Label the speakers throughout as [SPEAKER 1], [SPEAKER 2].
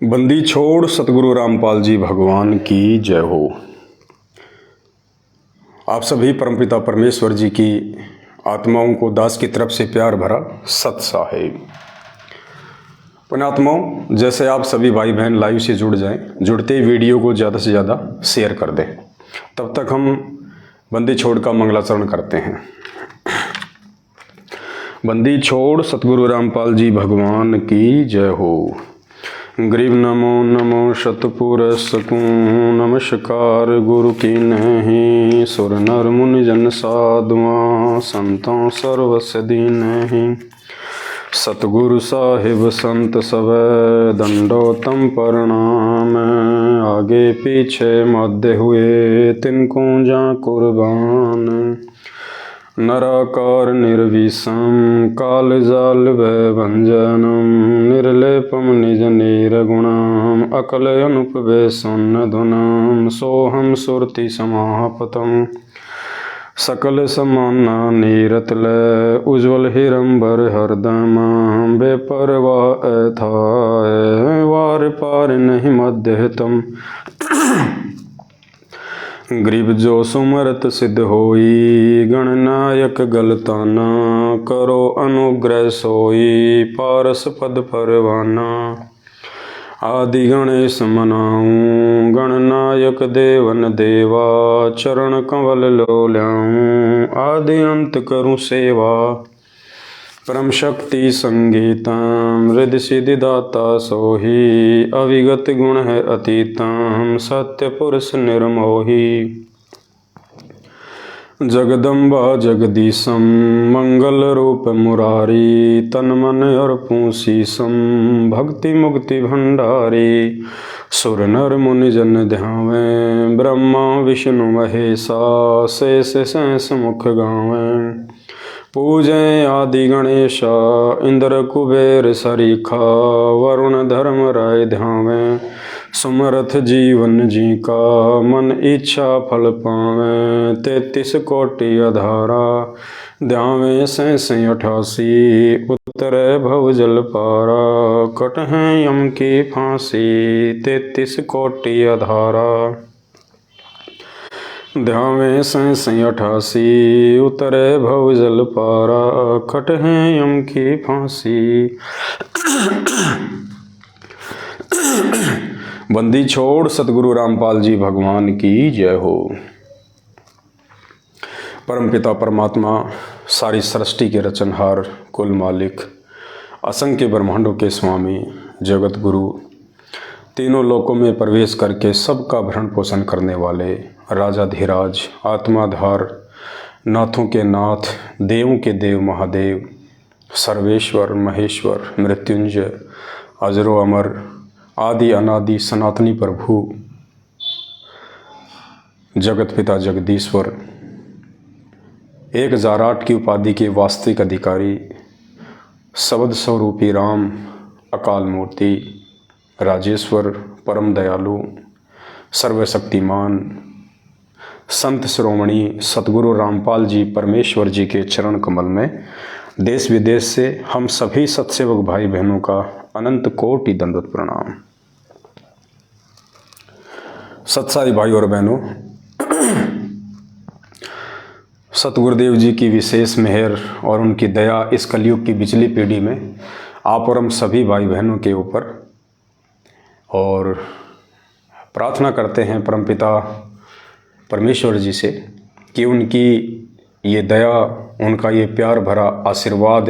[SPEAKER 1] बंदी छोड़ सतगुरु रामपाल जी भगवान की जय हो। आप सभी परमपिता परमेश्वर जी की आत्माओं को दास की तरफ से प्यार भरा सत साहेब। पुण्यात्माओं, जैसे आप सभी भाई बहन लाइव से जुड़ जाएं, जुड़ते ही वीडियो को ज़्यादा से ज़्यादा शेयर कर दें। तब तक हम बंदी छोड़ का मंगलाचरण करते हैं। बंदी छोड़ सतगुरु रामपाल जी भगवान की जय हो। गरीब नमो नमो शतपुर सकूं, नमस्कार गुरु की नहीं। सुर नर मुनि जन साधुआं, संतों सर्वस दीनहि। सतगुरु साहिब संत सवै, दंडोतम प्रणाम। आगे पीछे मध्य हुए, तिनको जा कुर्बान। नराकार निर्विषम, काल जाल भंजनम। निर्लेपम निज निर्गुणम, अकल अनुपवे सुन्नधुनम। सोहम सुरति समापतम, सकल समाना नीरतलय। उज्ज्वल हिरंबर हरदम, बेपरवाह अथाय। वार पार नहीं मध्यतम, गरीब जो सुमरत सिद्ध होई। गणनायक गलताना, करो अनुग्रह सोई। पारस पद परवाना, आदि गणेश मनाऊं। गणनायक देवन देवा, चरण कंवल लो ल्याऊं। आदि अंत करूं सेवा, परम शक्ति संगीतम। हृदय सिद्धि दाता सोही, अविगत गुण है अतीतम। सत्य पुरुष निर्मोही, जगदम्बा जगदीशम। मंगल रूप मुरारी, तन मन अर्पूं शीसम। भक्ति मुक्ति भंडारी, सुर नर मुनि जन ध्यावें। ब्रह्मा विष्णु महेशा, शेष सहस मुख गावें। पूजें आदि गणेशा, इंद्र कुबेर सरीखा। वरुण धर्म राय ध्यावें, सुमरथ जीवन जी का। मन इच्छा फल पावें, 33 कोटि अधारा। ध्यावें 88 उतरे भव जल पारा। कटहें यम की फांसी, 33 कोटि अधारा। ध्यावें 88 उतरे भव जल पारा। कटहें यम की फांसी। बंदी छोड़ सतगुरु रामपाल जी भगवान की जय हो। परमपिता परमात्मा, सारी सृष्टि के रचनहार, कुल मालिक, असंख्य ब्रह्मांडों के स्वामी, जगत गुरु, तीनों लोकों में प्रवेश करके सबका भरण पोषण करने वाले राजाधिराज, आत्माधार, नाथों के नाथ, देवों के देव महादेव, सर्वेश्वर महेश्वर, मृत्युंजय, अजरो अमर, आदि अनादि सनातनी प्रभु, जगत पिता जगदीश्वर, 1008 की उपाधि के वास्तविक अधिकारी, शब्द स्वरूपी राम, अकाल मूर्ति, राजेश्वर, परम दयालु, सर्वशक्तिमान, संत शिरोमणि सतगुरु रामपाल जी परमेश्वर जी के चरण कमल में देश विदेश से हम सभी सत्सेवक भाई बहनों का अनंत कोटि दंडवत प्रणाम। सत्साई भाई और बहनों, सतगुरुदेव जी की विशेष मेहर और उनकी दया इस कलयुग की बिचली पीढ़ी में आप और हम सभी भाई बहनों के ऊपर, और प्रार्थना करते हैं परमपिता परमेश्वर जी से कि उनकी ये दया, उनका ये प्यार भरा आशीर्वाद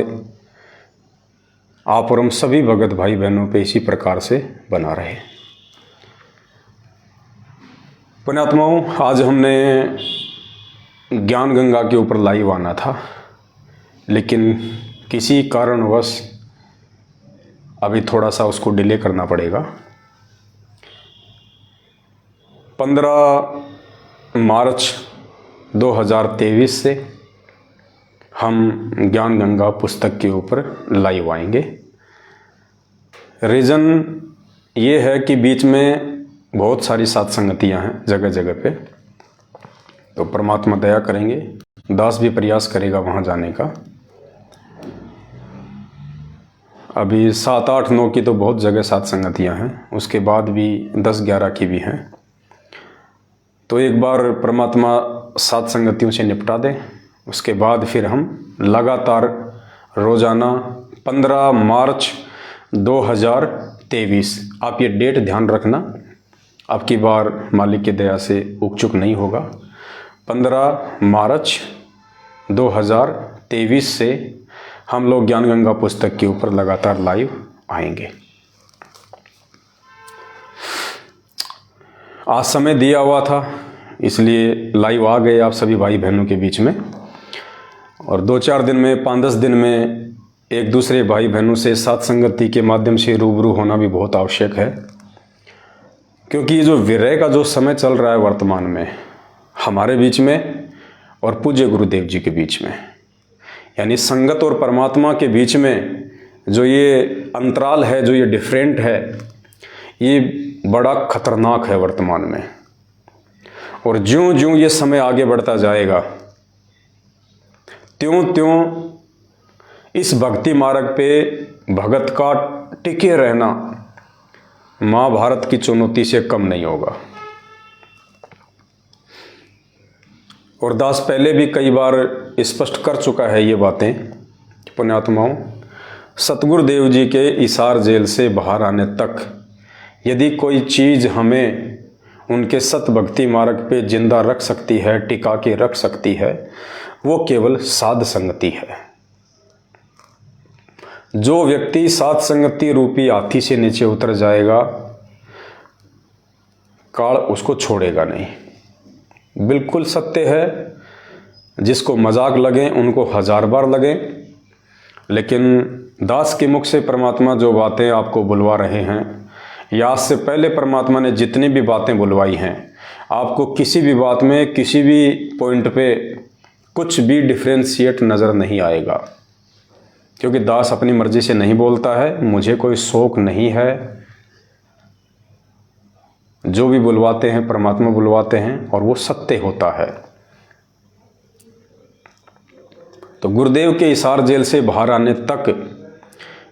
[SPEAKER 1] आप और हम सभी भगत भाई बहनों पे इसी प्रकार से बना रहे। पुण्यात्माओं, आज हमने ज्ञान गंगा के ऊपर लाइव आना था, लेकिन किसी कारणवश अभी थोड़ा सा उसको डिले करना पड़ेगा। 15 मार्च 2023 से हम ज्ञान गंगा पुस्तक के ऊपर लाइव आएंगे। रीज़न ये है कि बीच में बहुत सारी सत्संगतियाँ हैं जगह जगह पे, तो परमात्मा दया करेंगे, दास भी प्रयास करेगा वहाँ जाने का। अभी 7, 8, 9 की तो बहुत जगह सत्संगतियाँ हैं, उसके बाद भी 10, 11 की भी हैं। तो एक बार परमात्मा सत्संगतियों से निपटा दें, उसके बाद फिर हम लगातार रोज़ाना 15 मार्च 2023, आप ये डेट ध्यान रखना, आपकी बार मालिक की दया से उक चुक नहीं होगा। 15 मार्च 2023 से हम लोग ज्ञान गंगा पुस्तक के ऊपर लगातार लाइव आएंगे। आज समय दिया हुआ था इसलिए लाइव आ गए आप सभी भाई बहनों के बीच में, और 2-4 दिन में, 5-10 दिन में एक दूसरे भाई बहनों से सत्संगति के माध्यम से रूबरू होना भी बहुत आवश्यक है, क्योंकि ये जो विरह का जो समय चल रहा है वर्तमान में हमारे बीच में और पूज्य गुरुदेव जी के बीच में, यानी संगत और परमात्मा के बीच में जो ये अंतराल है, जो ये डिफरेंट है, ये बड़ा खतरनाक है वर्तमान में। और ज्यों ज्यों ये समय आगे बढ़ता जाएगा त्यों त्यों इस भक्ति मार्ग पे भगत का टिके रहना महाभारत की चुनौती से कम नहीं होगा। और दास पहले भी कई बार स्पष्ट कर चुका है ये बातें, पुण्यात्माओं, सतगुरुदेव जी के इसार जेल से बाहर आने तक यदि कोई चीज़ हमें उनके सत भक्ति मार्ग पे जिंदा रख सकती है, टिका के रख सकती है, वो केवल साध संगति है। जो व्यक्ति साध संगति रूपी हाथी से नीचे उतर जाएगा, काल उसको छोड़ेगा नहीं। बिल्कुल सत्य है, जिसको मजाक लगे उनको 1000 बार लगे, लेकिन दास के मुख से परमात्मा जो बातें आपको बुलवा रहे हैं, या आज से पहले परमात्मा ने जितनी भी बातें बुलवाई हैं, आपको किसी भी बात में, किसी भी पॉइंट पे कुछ भी डिफ्रेंशिएट नज़र नहीं आएगा, क्योंकि दास अपनी मर्जी से नहीं बोलता है, मुझे कोई शौक नहीं है। जो भी बुलवाते हैं परमात्मा बुलवाते हैं और वो सत्य होता है। तो गुरुदेव के इसार जेल से बाहर आने तक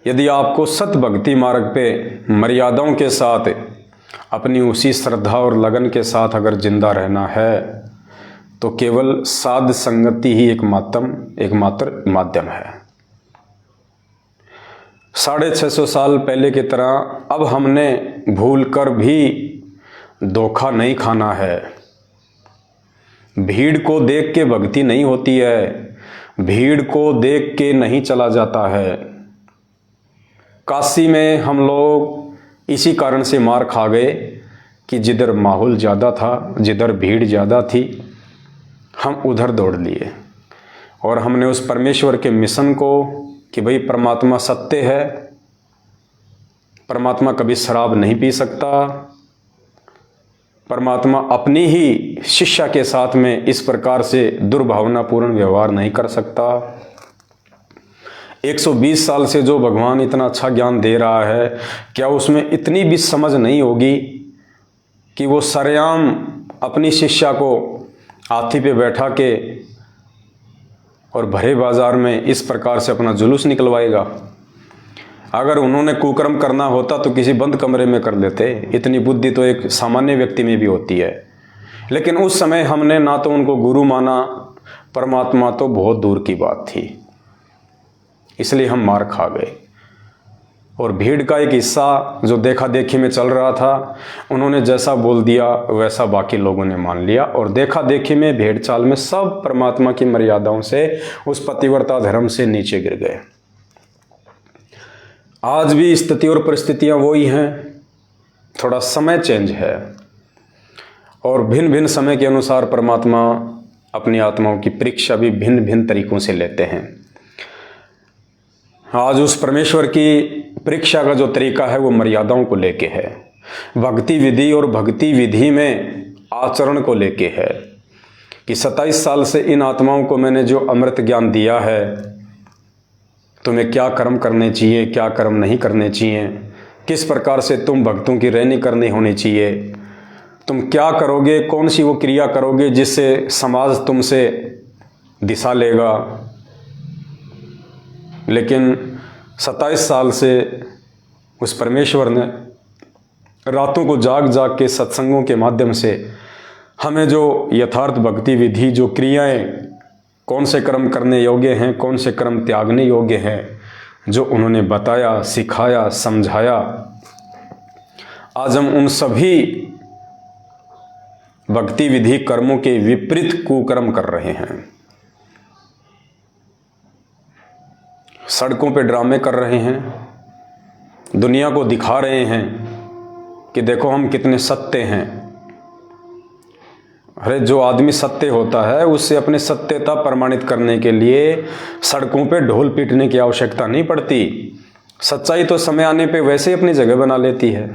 [SPEAKER 1] यदि आपको सत भक्ति मार्ग पे मर्यादाओं के साथ अपनी उसी श्रद्धा और लगन के साथ अगर जिंदा रहना है, तो केवल साध संगति ही एकमात्र माध्यम है। 650 साल पहले की तरह अब हमने भूल कर भी धोखा नहीं खाना है। भीड़ को देख के भक्ति नहीं होती है, भीड़ को देख के नहीं चला जाता है। काशी में हम लोग इसी कारण से मार खा गए कि जिधर माहौल ज़्यादा था, जिधर भीड़ ज़्यादा थी, हम उधर दौड़ लिए और हमने उस परमेश्वर के मिशन को कि भाई परमात्मा सत्य है, परमात्मा कभी शराब नहीं पी सकता, परमात्मा अपनी ही शिष्या के साथ में इस प्रकार से दुर्भावनापूर्ण व्यवहार नहीं कर सकता। 120 साल से जो भगवान इतना अच्छा ज्ञान दे रहा है, क्या उसमें इतनी भी समझ नहीं होगी कि वो सरेआम अपनी शिष्या को हाथी पे बैठा के और भरे बाजार में इस प्रकार से अपना जुलूस निकलवाएगा? अगर उन्होंने कुकर्म करना होता तो किसी बंद कमरे में कर लेते। इतनी बुद्धि तो एक सामान्य व्यक्ति में भी होती है। लेकिन उस समय हमने ना तो उनको गुरु माना, परमात्मा तो बहुत दूर की बात थी, इसलिए हम मार खा गए। और भीड़ का एक हिस्सा जो देखा देखी में चल रहा था, उन्होंने जैसा बोल दिया वैसा बाकी लोगों ने मान लिया, और देखा देखी में, भेड़ चाल में सब परमात्मा की मर्यादाओं से, उस पतिव्रता धर्म से नीचे गिर गए। आज भी स्थिति और परिस्थितियां वही हैं, थोड़ा समय चेंज है, और भिन्न भिन्न समय के अनुसार परमात्मा अपनी आत्माओं की परीक्षा भी भिन्न भिन्न तरीकों से लेते हैं। आज उस परमेश्वर की परीक्षा का जो तरीका है वो मर्यादाओं को लेके है, भक्ति विधि और भक्ति विधि में आचरण को लेके है, कि 27 साल से इन आत्माओं को मैंने जो अमृत ज्ञान दिया है, तुम्हें क्या कर्म करने चाहिए, क्या कर्म नहीं करने चाहिए, किस प्रकार से तुम भक्तों की रहनी करनी होनी चाहिए, तुम क्या करोगे, कौन सी वो क्रिया करोगे जिससे समाज तुमसे दिशा लेगा। लेकिन 27 साल से उस परमेश्वर ने रातों को जाग जाग के सत्संगों के माध्यम से हमें जो यथार्थ भक्ति विधि, जो क्रियाएं, कौन से कर्म करने योग्य हैं, कौन से कर्म त्यागने योग्य हैं, जो उन्होंने बताया, सिखाया, समझाया, आज हम उन सभी भक्ति विधि कर्मों के विपरीत कुकर्म कर रहे हैं। सड़कों पे ड्रामे कर रहे हैं, दुनिया को दिखा रहे हैं कि देखो हम कितने सत्य हैं। अरे जो आदमी सत्य होता है उससे अपनी सत्यता प्रमाणित करने के लिए सड़कों पे ढोल पीटने की आवश्यकता नहीं पड़ती। सच्चाई तो समय आने पे वैसे ही अपनी जगह बना लेती है।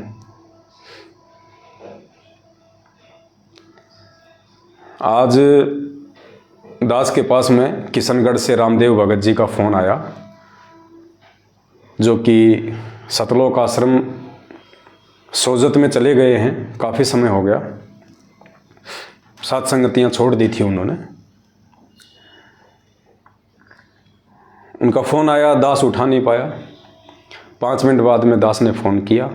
[SPEAKER 1] आज दास के पास में किशनगढ़ से रामदेव भगत जी का फ़ोन आया, जो कि सतलोक आश्रम सोजत में चले गए हैं, काफ़ी समय हो गया। सात संगतियां छोड़ दी थी उन्होंने। उनका फ़ोन आया, दास उठा नहीं पाया। 5 मिनट बाद में दास ने फ़ोन किया,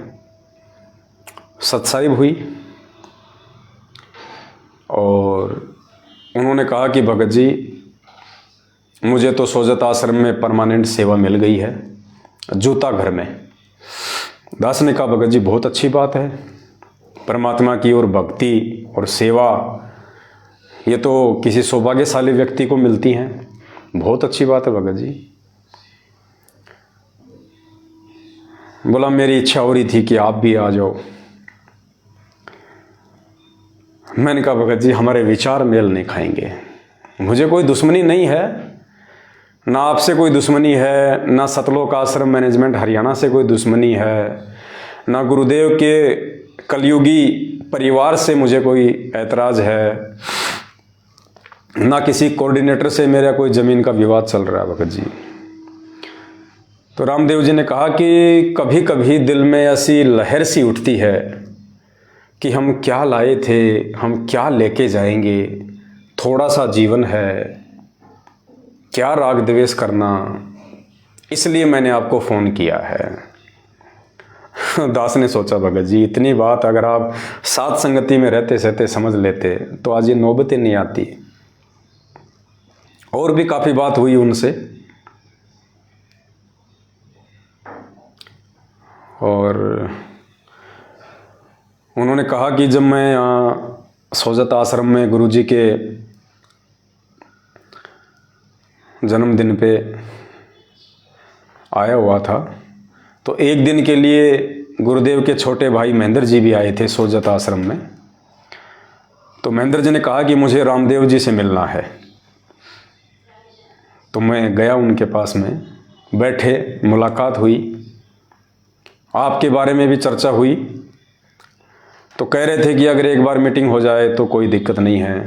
[SPEAKER 1] सत्साहिब हुई और उन्होंने कहा कि भगत जी मुझे तो सोजत आश्रम में परमानेंट सेवा मिल गई है, जूता घर में। दास ने कहा भगत जी बहुत अच्छी बात है, परमात्मा की ओर भक्ति और सेवा ये तो किसी सौभाग्यशाली व्यक्ति को मिलती हैं, बहुत अच्छी बात है भगत जी। बोला मेरी इच्छा हो रही थी कि आप भी आ जाओ। मैंने कहा भगत जी हमारे विचार मेल नहीं खाएंगे। मुझे कोई दुश्मनी नहीं है, ना आपसे कोई दुश्मनी है, ना सतलोक आश्रम मैनेजमेंट हरियाणा से कोई दुश्मनी है, ना गुरुदेव के कलयुगी परिवार से मुझे कोई ऐतराज़ है, ना किसी कोऑर्डिनेटर से मेरा कोई ज़मीन का विवाद चल रहा है भगत जी। तो रामदेव जी ने कहा कि कभी कभी दिल में ऐसी लहर सी उठती है कि हम क्या लाए थे, हम क्या लेके जाएंगे, थोड़ा सा जीवन है, क्या राग द्वेष करना, इसलिए मैंने आपको फ़ोन किया है। दास ने सोचा भगत जी इतनी बात अगर आप सात संगति में रहते सहते समझ लेते तो आज ये नौबत ही नहीं आती। और भी काफ़ी बात हुई उनसे, और उन्होंने कहा कि जब मैं यहाँ सोजत आश्रम में गुरुजी के जन्मदिन पे आया हुआ था तो एक दिन के लिए गुरुदेव के छोटे भाई महेंद्र जी भी आए थे सोजत आश्रम में। तो महेंद्र जी ने कहा कि मुझे रामदेव जी से मिलना है। तो मैं गया उनके पास में, बैठे, मुलाकात हुई, आपके बारे में भी चर्चा हुई। तो कह रहे थे कि अगर एक बार मीटिंग हो जाए तो कोई दिक्कत नहीं है।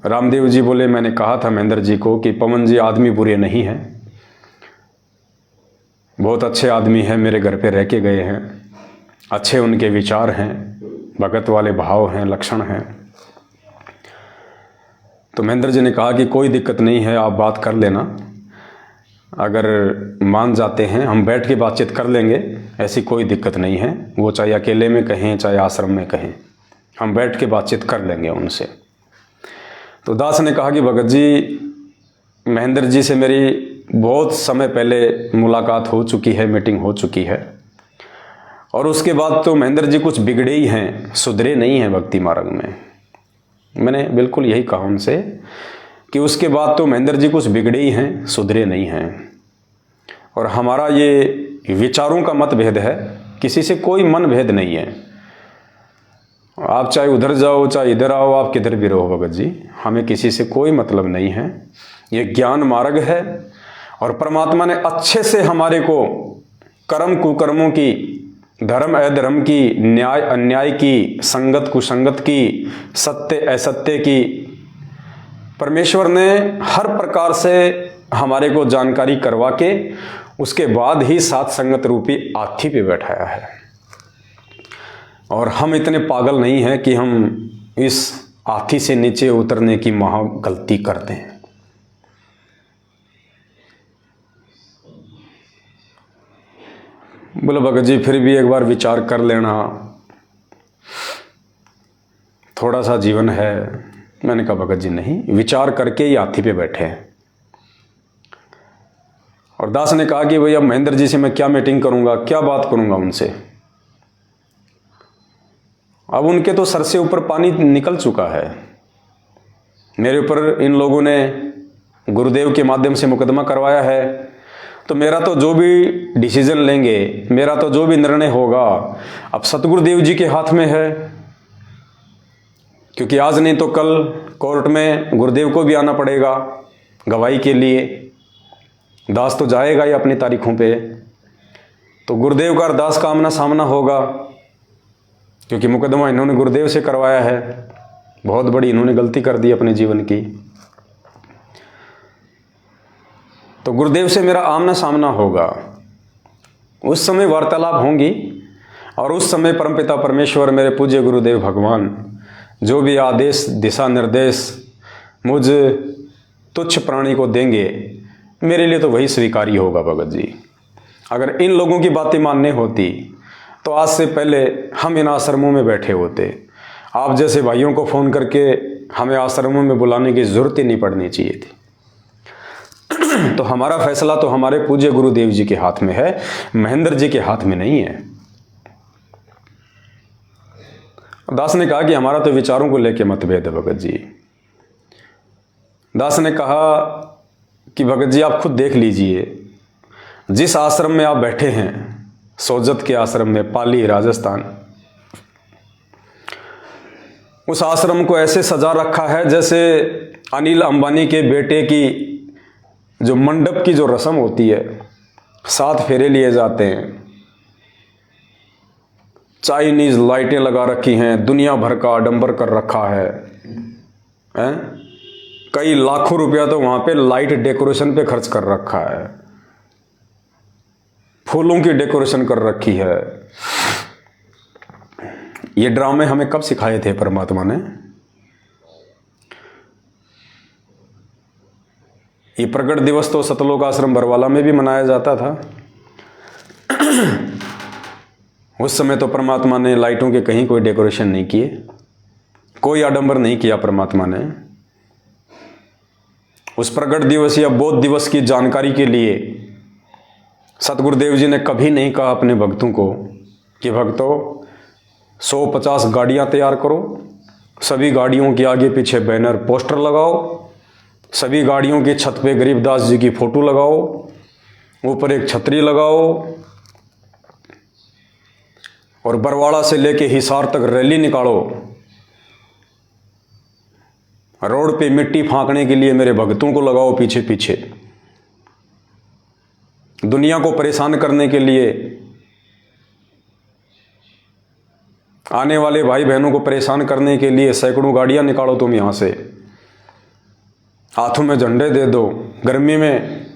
[SPEAKER 1] रामदेव जी बोले मैंने कहा था महेंद्र जी को कि पवन जी आदमी बुरे नहीं हैं, बहुत अच्छे आदमी हैं, मेरे घर पे रह के गए हैं, अच्छे उनके विचार हैं, भगत वाले भाव हैं, लक्षण हैं। तो महेंद्र जी ने कहा कि कोई दिक्कत नहीं है, आप बात कर लेना, अगर मान जाते हैं हम बैठ के बातचीत कर लेंगे, ऐसी कोई दिक्कत नहीं है। वो चाहे अकेले में कहें चाहे आश्रम में कहें, हम बैठ के बातचीत कर लेंगे उनसे। तो दास ने कहा कि भगत जी महेंद्र जी से मेरी बहुत समय पहले मुलाकात हो चुकी है, मीटिंग हो चुकी है, और उसके बाद तो महेंद्र जी कुछ बिगड़े ही हैं, सुधरे नहीं हैं भक्ति मार्ग में। मैंने बिल्कुल यही कहा उनसे कि उसके बाद तो महेंद्र जी कुछ बिगड़े ही हैं, सुधरे नहीं हैं। और हमारा ये विचारों का मतभेद है, किसी से कोई मन भेद नहीं है। आप चाहे उधर जाओ चाहे इधर आओ, आप किधर भी रहो भगत जी, हमें किसी से कोई मतलब नहीं है। ये ज्ञान मार्ग है और परमात्मा ने अच्छे से हमारे को कर्म कुकर्मों की, धर्म अधर्म की, न्याय अन्याय की, संगत कुसंगत की, सत्य असत्य की, परमेश्वर ने हर प्रकार से हमारे को जानकारी करवा के उसके बाद ही सात संगत रूपी हाथी पे बैठाया है। और हम इतने पागल नहीं हैं कि हम इस हाथी से नीचे उतरने की महा गलती करते हैं। बोले भगत जी फिर भी एक बार विचार कर लेना, थोड़ा सा जीवन है। मैंने कहा भगत जी नहीं, विचार करके ही हाथी पे बैठे हैं। और दास ने कहा कि भैया महेंद्र जी से मैं क्या मीटिंग करूंगा, क्या बात करूंगा उनसे। अब उनके तो सर से ऊपर पानी निकल चुका है। मेरे ऊपर इन लोगों ने गुरुदेव के माध्यम से मुकदमा करवाया है, तो मेरा तो जो भी डिसीजन लेंगे, मेरा तो जो भी निर्णय होगा, अब सतगुरुदेव जी के हाथ में है। क्योंकि आज नहीं तो कल कोर्ट में गुरुदेव को भी आना पड़ेगा गवाही के लिए। दास तो जाएगा ही अपनी तारीखों पे, तो गुरुदेव का और दास का आमना सामना होगा। क्योंकि मुकदमा इन्होंने गुरुदेव से करवाया है, बहुत बड़ी इन्होंने गलती कर दी अपने जीवन की। तो गुरुदेव से मेरा आमना सामना होगा, उस समय वार्तालाप होंगी। और उस समय परमपिता परमेश्वर, मेरे पूज्य गुरुदेव भगवान जो भी आदेश दिशा निर्देश मुझ तुच्छ प्राणी को देंगे, मेरे लिए तो वही स्वीकारी होगा भगत जी। अगर इन लोगों की बातें मानने होती तो आज से पहले हम इन आश्रमों में बैठे होते। आप जैसे भाइयों को फ़ोन करके हमें आश्रमों में बुलाने की ज़रूरत ही नहीं पड़नी चाहिए थी। तो हमारा फैसला तो हमारे पूज्य गुरुदेव जी के हाथ में है, महेंद्र जी के हाथ में नहीं है। दास ने कहा कि हमारा तो विचारों को लेकर मतभेद है भगत जी। दास ने कहा कि भगत जी आप खुद देख लीजिए, जिस आश्रम में आप बैठे हैं, सोजत के आश्रम में, पाली राजस्थान, उस आश्रम को ऐसे सजा रखा है जैसे अनिल अंबानी के बेटे की जो मंडप की जो रस्म होती है, 7 फेरे लिए जाते हैं, चाइनीज लाइटें लगा रखी हैं, दुनिया भर का आडंबर कर रखा है, कई लाखों रुपया तो वहां पे लाइट डेकोरेशन पे खर्च कर रखा है, फूलों की डेकोरेशन कर रखी है। ये ड्रामे हमें कब सिखाए थे परमात्मा ने? ये प्रकट दिवस तो सतलोक आश्रम बरवाला में भी मनाया जाता था। उस समय तो परमात्मा ने लाइटों के कहीं कोई डेकोरेशन नहीं किए, कोई आडंबर नहीं किया परमात्मा ने। उस प्रकट दिवस या बोध दिवस की जानकारी के लिए सतगुरुदेव जी ने कभी नहीं कहा अपने भक्तों को कि भक्तों 150 गाड़ियां तैयार करो, सभी गाड़ियों के आगे पीछे बैनर पोस्टर लगाओ, सभी गाड़ियों की छत पे गरीबदास जी की फोटो लगाओ, ऊपर एक छतरी लगाओ और बरवाड़ा से लेके हिसार तक रैली निकालो। रोड पे मिट्टी फांकने के लिए मेरे भक्तों को लगाओ पीछे पीछे। दुनिया को परेशान करने के लिए, आने वाले भाई बहनों को परेशान करने के लिए सैकड़ों गाड़ियां निकालो तुम यहां से, हाथों में झंडे दे दो। गर्मी में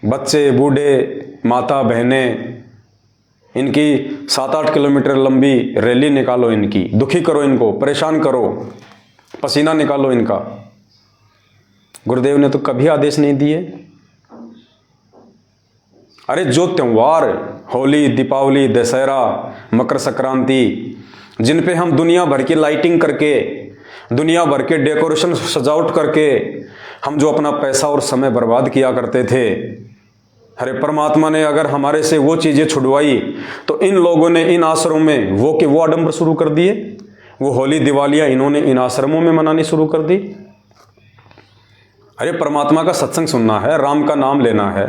[SPEAKER 1] बच्चे, बूढ़े, माता, बहनें, इनकी 7-8 किलोमीटर लंबी रैली निकालो, इनकी दुखी करो, इनको परेशान करो, पसीना निकालो इनका। गुरुदेव ने तो कभी आदेश नहीं दिए। अरे जो त्योहार, होली, दीपावली, दशहरा, मकर संक्रांति, जिन पे हम दुनिया भर की लाइटिंग करके, दुनिया भर के डेकोरेशन सजावट करके हम जो अपना पैसा और समय बर्बाद किया करते थे, अरे परमात्मा ने अगर हमारे से वो चीजें छुड़वाई तो इन लोगों ने इन आश्रमों में वो आडंबर शुरू कर दिए। वो होली दिवालियां इन्होंने इन आश्रमों में मनानी शुरू कर दी। अरे परमात्मा का सत्संग सुनना है, राम का नाम लेना है,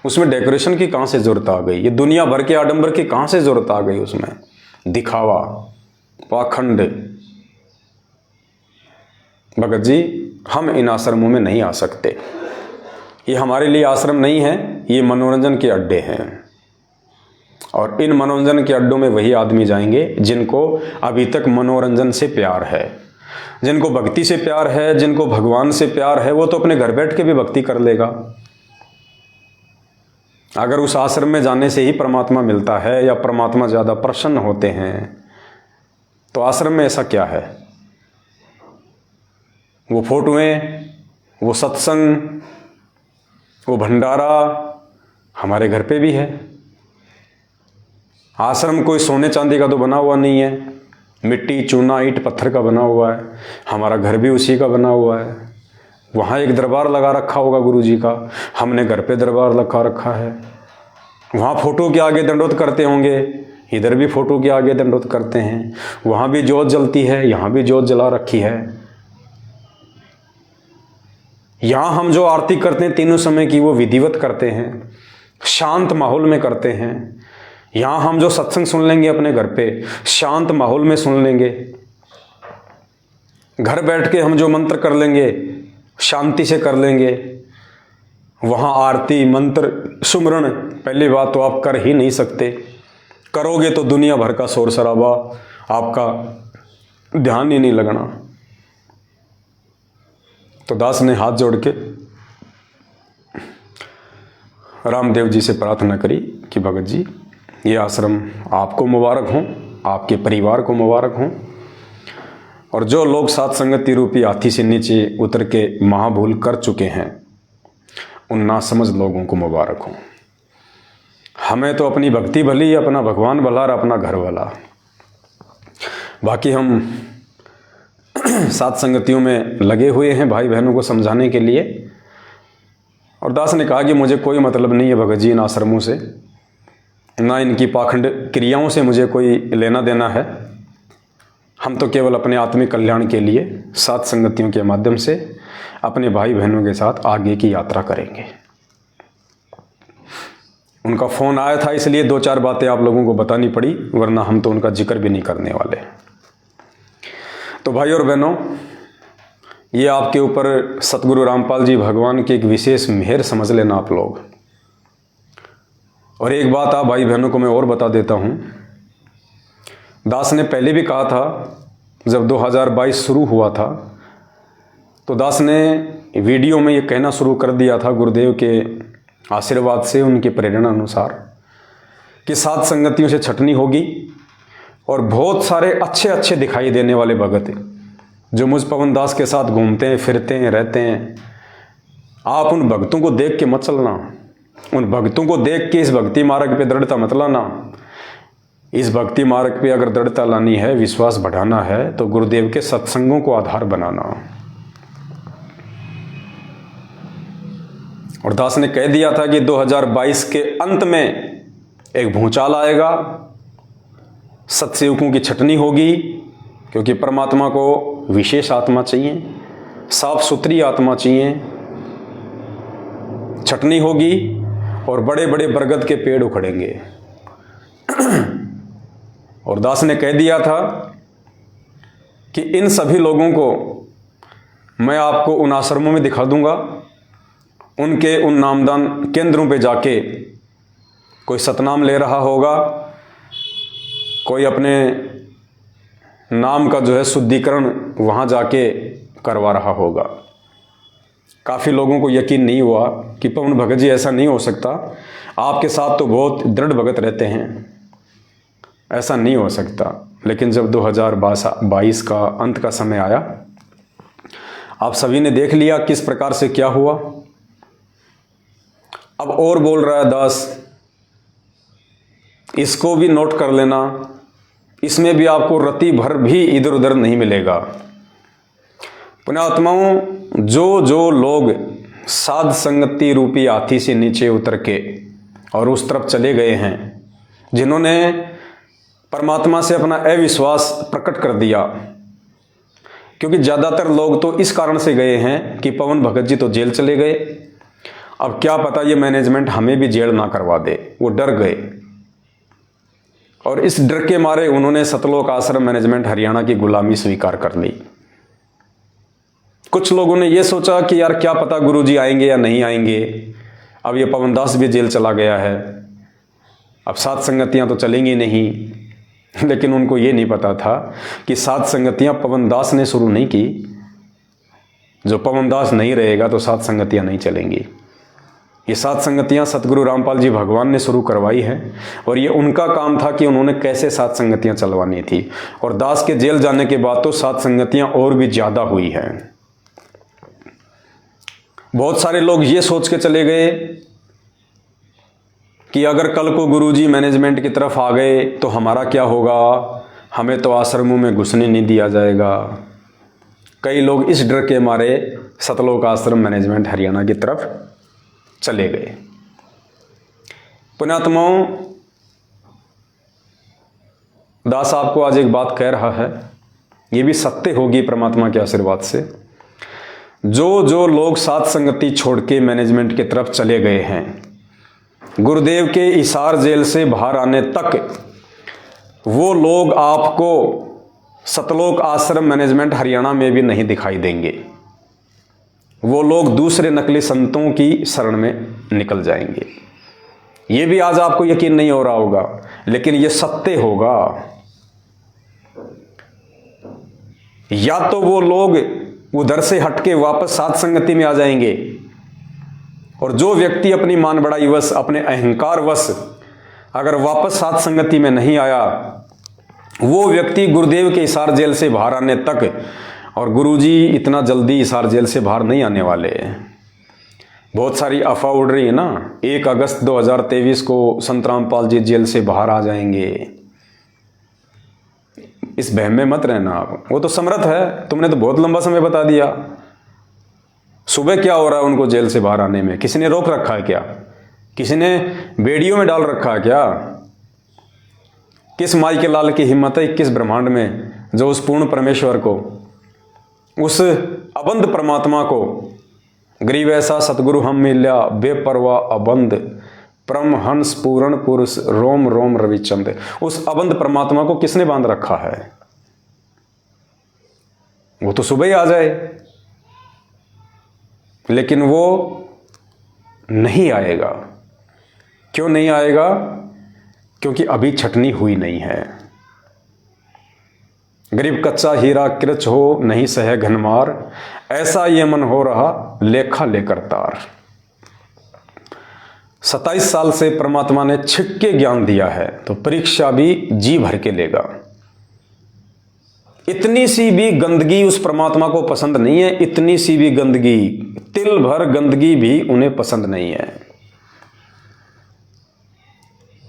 [SPEAKER 1] उसमें डेकोरेशन की कहां से जरूरत आ गई? ये दुनिया भर के आडंबर की कहां से जरूरत आ गई? उसमें दिखावा, पाखंड। भगत जी हम इन आश्रमों में नहीं आ सकते, ये हमारे लिए आश्रम नहीं है, ये मनोरंजन के अड्डे हैं। और इन मनोरंजन के अड्डों में वही आदमी जाएंगे जिनको अभी तक मनोरंजन से प्यार है, जिनको भक्ति से प्यार है, जिनको भगवान से प्यार है। वो तो अपने घर बैठ के भी भक्ति कर लेगा। अगर उस आश्रम में जाने से ही परमात्मा मिलता है या परमात्मा ज़्यादा प्रसन्न होते हैं, तो आश्रम में ऐसा क्या है? वो फोटोएं, वो सत्संग, वो भंडारा हमारे घर पे भी है। आश्रम कोई सोने चांदी का तो बना हुआ नहीं है, मिट्टी चूना ईंट पत्थर का बना हुआ है। हमारा घर भी उसी का बना हुआ है। वहाँ एक दरबार लगा रखा होगा गुरु जी का, हमने घर पे दरबार लगा रखा है। वहाँ फोटो के आगे दंडोत करते होंगे, इधर भी फोटो के आगे दंडोत करते हैं। वहाँ भी जोत जलती है, यहाँ भी जोत जला रखी है। यहाँ हम जो आरती करते हैं तीनों समय की, वो विधिवत करते हैं, शांत माहौल में करते हैं। यहाँ हम जो सत्संग सुन लेंगे अपने घर पे, शांत माहौल में सुन लेंगे। घर बैठ के हम जो मंत्र कर लेंगे, शांति से कर लेंगे। वहाँ आरती मंत्र सुमरण पहली बात तो आप कर ही नहीं सकते। करोगे तो दुनिया भर का शोर शराबा, आपका ध्यान ही नहीं लगना। तो दास ने हाथ जोड़ के रामदेव जी से प्रार्थना करी कि भगत जी, ये आश्रम आपको मुबारक हो, आपके परिवार को मुबारक हो, और जो लोग सात संगति रूपी हाथी से नीचे उतर के महाभूल कर चुके हैं, उन नासमझ लोगों को मुबारक हो। हमें तो अपनी भक्ति भली, अपना भगवान भला और अपना घर भला। बाकी हम सात संगतियों में लगे हुए हैं भाई बहनों को समझाने के लिए। और दास ने कहा कि मुझे कोई मतलब नहीं है भगत जी इन आश्रमों से, ना इनकी पाखंड क्रियाओं से मुझे कोई लेना देना है। हम तो केवल अपने आत्मिक कल्याण के लिए सात संगतियों के माध्यम से अपने भाई बहनों के साथ आगे की यात्रा करेंगे। उनका फ़ोन आया था, इसलिए दो चार बातें आप लोगों को बतानी पड़ी, वरना हम तो उनका जिक्र भी नहीं करने वाले। तो भाई और बहनों, ये आपके ऊपर सतगुरु रामपाल जी भगवान की एक विशेष मेहर समझ लेना आप लोग। और एक बात आप भाई बहनों को मैं और बता देता हूँ। दास ने पहले भी कहा था, जब 2022 शुरू हुआ था तो दास ने वीडियो में ये कहना शुरू कर दिया था, गुरुदेव के आशीर्वाद से, उनकी प्रेरणा अनुसार, कि सात संगतियों से छटनी होगी और बहुत सारे अच्छे अच्छे दिखाई देने वाले भगत जो मुझ पवन दास के साथ घूमते हैं, फिरते हैं, रहते हैं। आप उन भक्तों को देख के मत चलना, उन भक्तों को देख के इस भक्ति मार्ग पे दृढ़ता मत लाना। इस भक्ति मार्ग पे अगर दृढ़ता लानी है, विश्वास बढ़ाना है, तो गुरुदेव के सत्संगों को आधार बनाना। और दास ने कह दिया था कि 2022 के अंत में एक भूचाल आएगा, सत्सेवकों की छटनी होगी, क्योंकि परमात्मा को विशेष आत्मा चाहिए, साफ सुथरी आत्मा चाहिए। छटनी होगी और बड़े बड़े बरगद के पेड़ उखड़ेंगे। और दास ने कह दिया था कि इन सभी लोगों को मैं आपको उन आश्रमों में दिखा दूंगा, उनके उन नामदान केंद्रों पे जाके कोई सतनाम ले रहा होगा, कोई अपने नाम का जो है शुद्धिकरण वहाँ जाके करवा रहा होगा। काफ़ी लोगों को यकीन नहीं हुआ कि पवन भगत जी ऐसा नहीं हो सकता, आपके साथ तो बहुत दृढ़ भगत रहते हैं, ऐसा नहीं हो सकता। लेकिन जब 2022 का अंत का समय आया, आप सभी ने देख लिया किस प्रकार से क्या हुआ। अब और बोल रहा है दास, इसको भी नोट कर लेना, इसमें भी आपको रति भर भी इधर उधर नहीं मिलेगा। पुण्यात्माओं, जो लोग साध संगति रूपी हाथी से नीचे उतर के और उस तरफ चले गए हैं, जिन्होंने परमात्मा से अपना अविश्वास प्रकट कर दिया, क्योंकि ज़्यादातर लोग तो इस कारण से गए हैं कि पवन भगत जी तो जेल चले गए, अब क्या पता ये मैनेजमेंट हमें भी जेल ना करवा दे, वो डर गए। और इस डर के मारे उन्होंने सतलोक आश्रम मैनेजमेंट हरियाणा की गुलामी स्वीकार कर ली। कुछ लोगों ने ये सोचा कि यार क्या पता गुरुजी आएंगे या नहीं आएंगे, अब ये पवन दास भी जेल चला गया है, अब सात संगतियां तो चलेंगी नहीं। लेकिन उनको ये नहीं पता था कि सात संगतियां पवन दास ने शुरू नहीं की। जो पवन दास नहीं रहेगा तो सात संगतियां नहीं चलेंगी। ये 7 संगतियाँ सतगुरु रामपाल जी भगवान ने शुरू करवाई हैं और ये उनका काम था कि उन्होंने कैसे 7 संगतियाँ चलवानी थी। और दास के जेल जाने के बाद तो 7 संगतियाँ और भी ज़्यादा हुई हैं। बहुत सारे लोग ये सोच के चले गए कि अगर कल को गुरुजी मैनेजमेंट की तरफ आ गए तो हमारा क्या होगा, हमें तो आश्रमों में घुसने नहीं दिया जाएगा। कई लोग इस डर के मारे सतलोक आश्रम मैनेजमेंट हरियाणा की तरफ चले गए। पुण्यात्माओं, दास आपको आज एक बात कह रहा है, ये भी सत्य होगी परमात्मा के आशीर्वाद से। जो लोग 7 संगति छोड़ के मैनेजमेंट की तरफ चले गए हैं, गुरुदेव के हिसार जेल से बाहर आने तक वो लोग आपको सतलोक आश्रम मैनेजमेंट हरियाणा में भी नहीं दिखाई देंगे। वो लोग दूसरे नकली संतों की शरण में निकल जाएंगे। ये भी आज आपको यकीन नहीं हो रहा होगा, लेकिन ये सत्य होगा। या तो वो लोग उधर से हटके वापस 7 संगति में आ जाएंगे, और जो व्यक्ति अपनी मान बढ़ाई वश, अपने अहंकार वश अगर वापस 7 संगति में नहीं आया, वो व्यक्ति गुरुदेव के हिसार जेल से बाहर आने तक, और गुरुजी इतना जल्दी हिसार जेल से बाहर नहीं आने वाले। बहुत सारी अफवाह उड़ रही है ना, 1 अगस्त 2023 को संत रामपाल जी जेल से बाहर आ जाएंगे। इस बहम में मत रहना आप, वो तो समर्थ है, तुमने तो बहुत लंबा समय बता दिया। सुबह क्या हो रहा है उनको जेल से बाहर आने में? किसी ने रोक रखा है क्या? किसी ने बेड़ियों में डाल रखा है क्या? किस माई के लाल की हिम्मत है किस ब्रह्मांड में, जो उस पूर्ण परमेश्वर को, उस अबंध परमात्मा को, गरीब ऐसा सतगुरु हम मिल्या बेपरवाह अबंध परम हंस पूर्ण पुरुष रोम रोम रविचंद, उस अबंध परमात्मा को किसने बांध रखा है? वो तो सुबह ही आ जाए, लेकिन वो नहीं आएगा। क्यों नहीं आएगा? क्योंकि अभी छटनी हुई नहीं है। गरीब कच्चा हीरा कृच हो नहीं सहे घनमार, ऐसा ये मन हो रहा लेखा लेकर तार। 27 साल से परमात्मा ने छिक के ज्ञान दिया है, तो परीक्षा भी जी भर के लेगा। इतनी सी भी गंदगी उस परमात्मा को पसंद नहीं है, इतनी सी भी गंदगी, तिल भर गंदगी भी उन्हें पसंद नहीं है।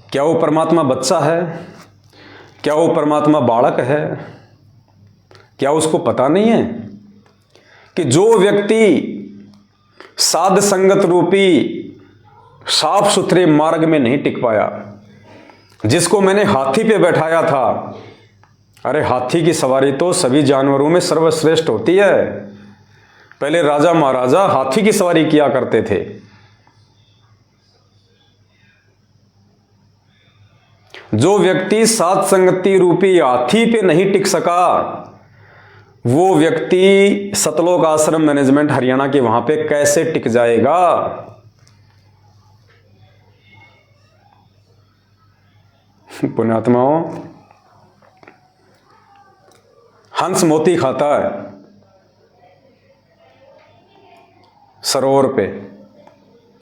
[SPEAKER 1] क्या वो परमात्मा बच्चा है? क्या वो परमात्मा बालक है? क्या उसको पता नहीं है कि जो व्यक्ति साध संगत रूपी साफ सुथरे मार्ग में नहीं टिक पाया, जिसको मैंने हाथी पे बैठाया था, अरे हाथी की सवारी तो सभी जानवरों में सर्वश्रेष्ठ होती है। पहले राजा महाराजा हाथी की सवारी किया करते थे। जो व्यक्ति 7 संगति रूपी हाथी पे नहीं टिक सका, वो व्यक्ति सतलोक आश्रम मैनेजमेंट हरियाणा के वहां पे कैसे टिक जाएगा? पुण्यात्माओं, हंस मोती खाता है सरोवर पे,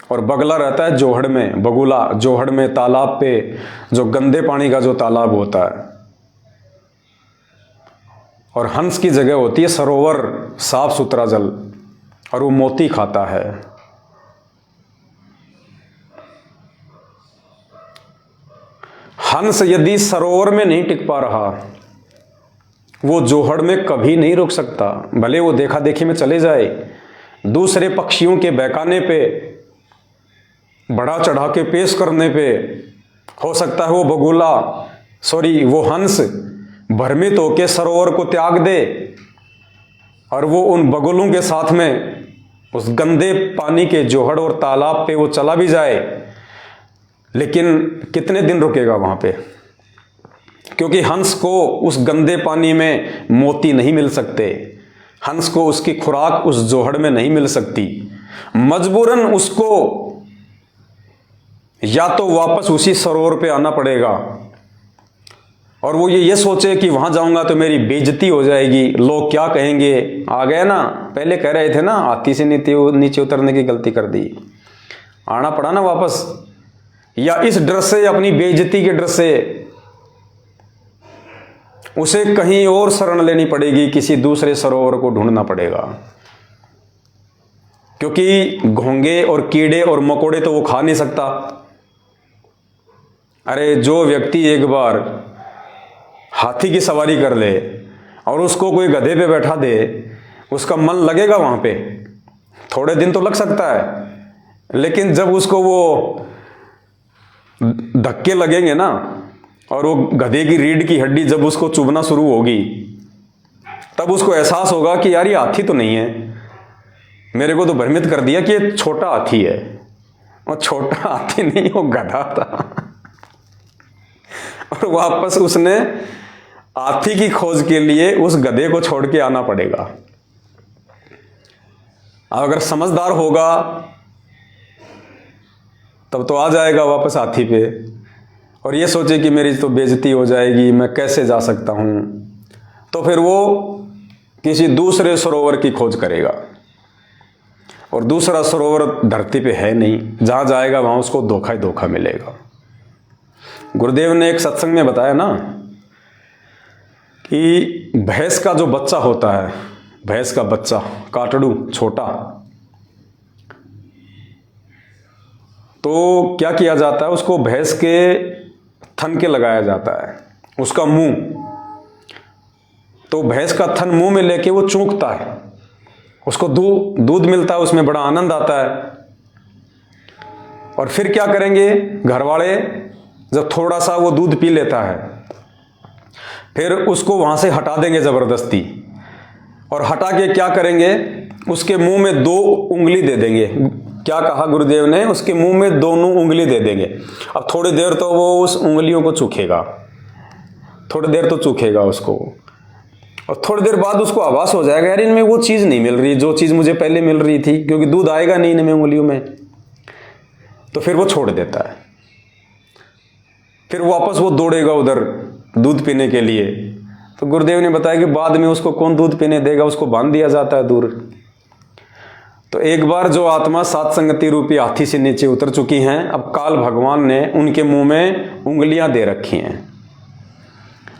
[SPEAKER 1] और बगला रहता है जोहड़ में, बगुला जोहड़ में तालाब पे, जो गंदे पानी का जो तालाब होता है। और हंस की जगह होती है सरोवर, साफ सुथरा जल, और वो मोती खाता है। हंस यदि सरोवर में नहीं टिक पा रहा, वो जोहड़ में कभी नहीं रुक सकता। भले वो देखा देखी में चले जाए, दूसरे पक्षियों के बहकाने पे, बढ़ा चढ़ा के पेश करने पे, हो सकता है वो बगुला, वो हंस भ्रमित होके सरोवर को त्याग दे, और वो उन बगुलों के साथ में उस गंदे पानी के जोहड़ और तालाब पे वो चला भी जाए, लेकिन कितने दिन रुकेगा वहां पे? क्योंकि हंस को उस गंदे पानी में मोती नहीं मिल सकते, हंस को उसकी खुराक उस जोहड़ में नहीं मिल सकती। मजबूरन उसको या तो वापस उसी सरोवर पे आना पड़ेगा, और वो ये सोचे कि वहां जाऊंगा तो मेरी बेइज्जती हो जाएगी, लोग क्या कहेंगे। आ गए ना, पहले कह रहे थे ना हाथी से नीचे उतरने की गलती कर दी, आना पड़ा ना वापस, या इस डर से, अपनी बेइज्जती के डर से उसे कहीं और शरण लेनी पड़ेगी, किसी दूसरे सरोवर को ढूंढना पड़ेगा। क्योंकि घोंगे और कीड़े और मकोड़े तो वो खा नहीं सकता। अरे जो व्यक्ति एक बार हाथी की सवारी कर ले और उसको कोई गधे पे बैठा दे, उसका मन लगेगा वहां पे? थोड़े दिन तो लग सकता है, लेकिन जब उसको वो धक्के लगेंगे ना, और वो गधे की रीढ़ की हड्डी जब उसको चुभना शुरू होगी, तब उसको एहसास होगा कि यार ये हाथी तो नहीं है, मेरे को तो भ्रमित कर दिया कि ये छोटा हाथी है। और छोटा हाथी नहीं, वो गधा था। और वापस उसने हाथी की खोज के लिए उस गधे को छोड़ के आना पड़ेगा। अगर समझदार होगा तब तो आ जाएगा वापस हाथी पे, और ये सोचे कि मेरी तो बेइज्जती हो जाएगी, मैं कैसे जा सकता हूं, तो फिर वो किसी दूसरे सरोवर की खोज करेगा। और दूसरा सरोवर धरती पे है नहीं, जहां जाएगा वहां उसको धोखा ही धोखा मिलेगा। गुरुदेव ने एक सत्संग में बताया ना कि भैंस का जो बच्चा होता है, भैंस का बच्चा काटड़ू छोटा, तो क्या किया जाता है, उसको भैंस के थन के लगाया जाता है, उसका मुंह, तो भैंस का थन मुंह में लेके वो चूंकता है, उसको दूध मिलता है, उसमें बड़ा आनंद आता है। और फिर क्या करेंगे घर वाले, जब थोड़ा सा वो दूध पी लेता है, फिर उसको वहां से हटा देंगे जबरदस्ती, और हटा के क्या करेंगे, उसके मुंह में 2 उंगली दे देंगे। क्या कहा गुरुदेव ने, उसके मुंह में दोनों उंगली दे देंगे। अब थोड़ी देर तो वो उस उंगलियों को चूखेगा, थोड़ी देर तो चूखेगा उसको, और थोड़ी देर बाद उसको आभास हो जाएगा यार इनमें वो चीज नहीं मिल रही जो चीज मुझे पहले मिल रही थी, क्योंकि दूध आएगा नहीं इनमें उंगलियों में। तो फिर वो छोड़ देता है, फिर वापस वो दौड़ेगा उधर दूध पीने के लिए। तो गुरुदेव ने बताया कि बाद में उसको कौन दूध पीने देगा, उसको बांध दिया जाता है दूर। तो एक बार जो आत्मा सात संगति रूपी हाथी से नीचे उतर चुकी हैं, अब काल भगवान ने उनके मुंह में उंगलियां दे रखी हैं।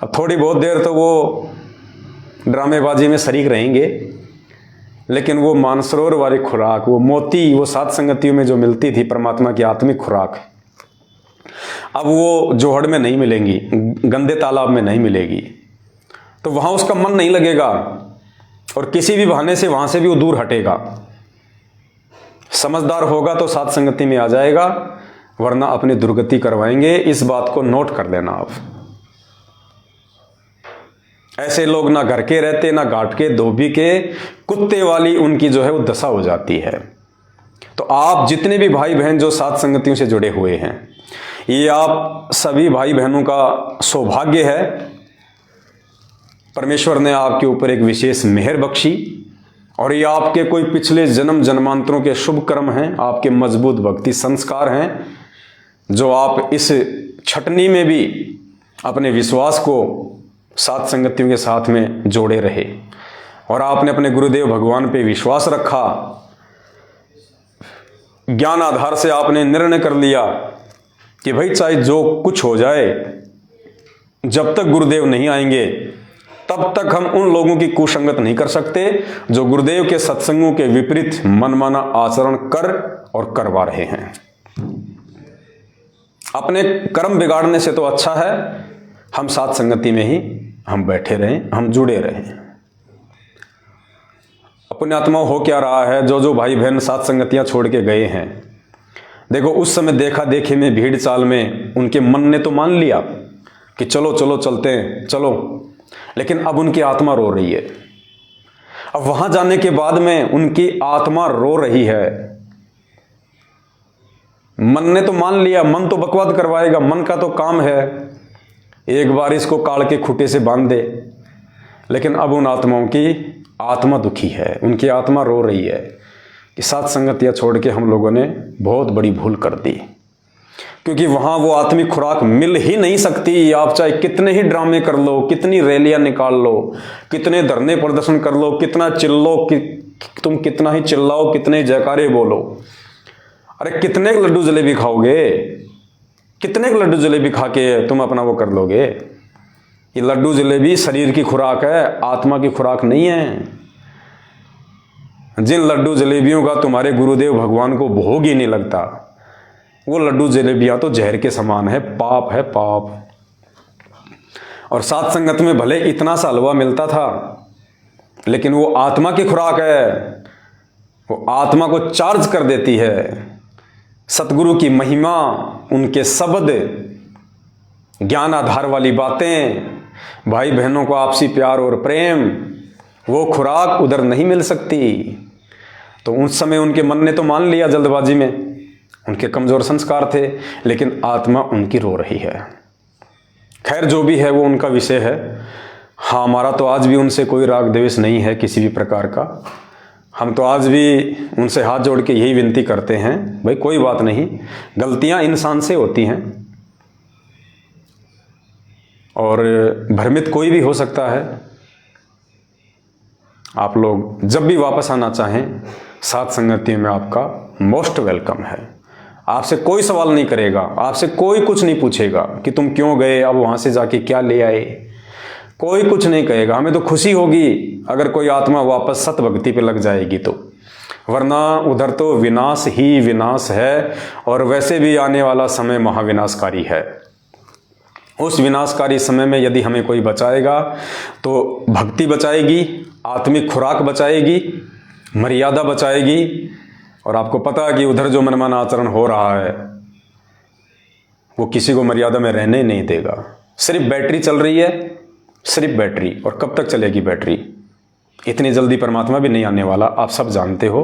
[SPEAKER 1] अब थोड़ी बहुत देर तो वो ड्रामेबाजी में शरीक रहेंगे, लेकिन वो मानसरोवर वाली खुराक, वो मोती, वो सात संगतियों में जो मिलती थी परमात्मा की आत्मिक खुराक, अब वो जोहड़ में नहीं मिलेंगी, गंदे तालाब में नहीं मिलेगी। तो वहां उसका मन नहीं लगेगा, और किसी भी बहाने से वहां से भी वो दूर हटेगा। समझदार होगा तो सात संगति में आ जाएगा, वरना अपनी दुर्गति करवाएंगे। इस बात को नोट कर लेना आप। ऐसे लोग ना घर के रहते, ना घाट के, धोबी के, कुत्ते वाली उनकी जो है वो दशा हो जाती है। तो आप जितने भी भाई बहन जो सात संगतियों से जुड़े हुए हैं, ये आप सभी भाई बहनों का सौभाग्य है। परमेश्वर ने आपके ऊपर एक विशेष मेहर बख्शी, और ये आपके कोई पिछले जन्म जन्मांतरों के शुभ कर्म हैं, आपके मजबूत भक्ति संस्कार हैं, जो आप इस छटनी में भी अपने विश्वास को सात संगतियों के साथ में जोड़े रहे, और आपने अपने गुरुदेव भगवान पे विश्वास रखा। ज्ञान आधार से आपने निर्णय कर लिया कि भाई चाहे जो कुछ हो जाए, जब तक गुरुदेव नहीं आएंगे तब तक हम उन लोगों की कुसंगत नहीं कर सकते जो गुरुदेव के सत्संगों के विपरीत मनमाना आचरण कर और करवा रहे हैं। अपने कर्म बिगाड़ने से तो अच्छा है हम सात संगति में ही हम बैठे रहें, हम जुड़े रहें। अपने आत्मा हो क्या रहा है, जो जो भाई बहन सात संगतियां छोड़ के गए हैं, देखो उस समय देखा देखी में, भीड़ चाल में उनके मन ने तो मान लिया कि चलो चलो चलते हैं, चलो, लेकिन अब उनकी आत्मा रो रही है। अब वहां जाने के बाद में उनकी आत्मा रो रही है। मन ने तो मान लिया, मन तो बकवाद करवाएगा, मन का तो काम है एक बार इसको काल के खूंटे से बांध दे, लेकिन अब उन आत्माओं की आत्मा दुखी है, उनकी आत्मा रो रही है कि सात संगतियां छोड़ के हम लोगों ने बहुत बड़ी भूल कर दी, क्योंकि वहां वो आत्मिक खुराक मिल ही नहीं सकती। आप चाहे कितने ही ड्रामे कर लो, कितनी रैलियां निकाल लो, कितने धरने प्रदर्शन कर लो, कितना चिल्लो, तुम कितना ही चिल्लाओ, कितने जयकारे बोलो, अरे कितने लड्डू जलेबी खाओगे, कितने लड्डू जलेबी खा के तुम अपना वो कर लोगे। ये लड्डू जलेबी शरीर की खुराक है, आत्मा की खुराक नहीं है। जिन लड्डू जलेबियों का तुम्हारे गुरुदेव भगवान को भोग ही नहीं लगता, वो लड्डू जलेबियां तो जहर के समान है, पाप है पाप। और सात संगत में भले इतना सा हलवा मिलता था, लेकिन वो आत्मा की खुराक है, वो आत्मा को चार्ज कर देती है। सतगुरु की महिमा, उनके शब्द, ज्ञान आधार वाली बातें, भाई बहनों को आपसी प्यार और प्रेम, वो खुराक उधर नहीं मिल सकती। तो उस समय उनके मन ने तो मान लिया जल्दबाजी में, उनके कमजोर संस्कार थे, लेकिन आत्मा उनकी रो रही है। खैर जो भी है वो उनका विषय है। हाँ, हमारा तो आज भी उनसे कोई राग द्वेष नहीं है किसी भी प्रकार का। हम तो आज भी उनसे हाथ जोड़ के यही विनती करते हैं, भाई कोई बात नहीं, गलतियां इंसान से होती हैं और भ्रमित कोई भी हो सकता है। आप लोग जब भी वापस आना चाहें, सात संगति में आपका मोस्ट वेलकम है। आपसे कोई सवाल नहीं करेगा, आपसे कोई कुछ नहीं पूछेगा कि तुम क्यों गए, अब वहां से जाके क्या ले आए, कोई कुछ नहीं कहेगा। हमें तो खुशी होगी अगर कोई आत्मा वापस सत भक्ति पे लग जाएगी तो, वरना उधर तो विनाश ही विनाश है। और वैसे भी आने वाला समय महाविनाशकारी है। उस विनाशकारी समय में यदि हमें कोई बचाएगा तो भक्ति बचाएगी, आत्मिक खुराक बचाएगी, मर्यादा बचाएगी। और आपको पता है कि उधर जो मनमाना आचरण हो रहा है वो किसी को मर्यादा में रहने नहीं देगा। सिर्फ बैटरी चल रही है, सिर्फ बैटरी। और कब तक चलेगी बैटरी? इतनी जल्दी परमात्मा भी नहीं आने वाला, आप सब जानते हो।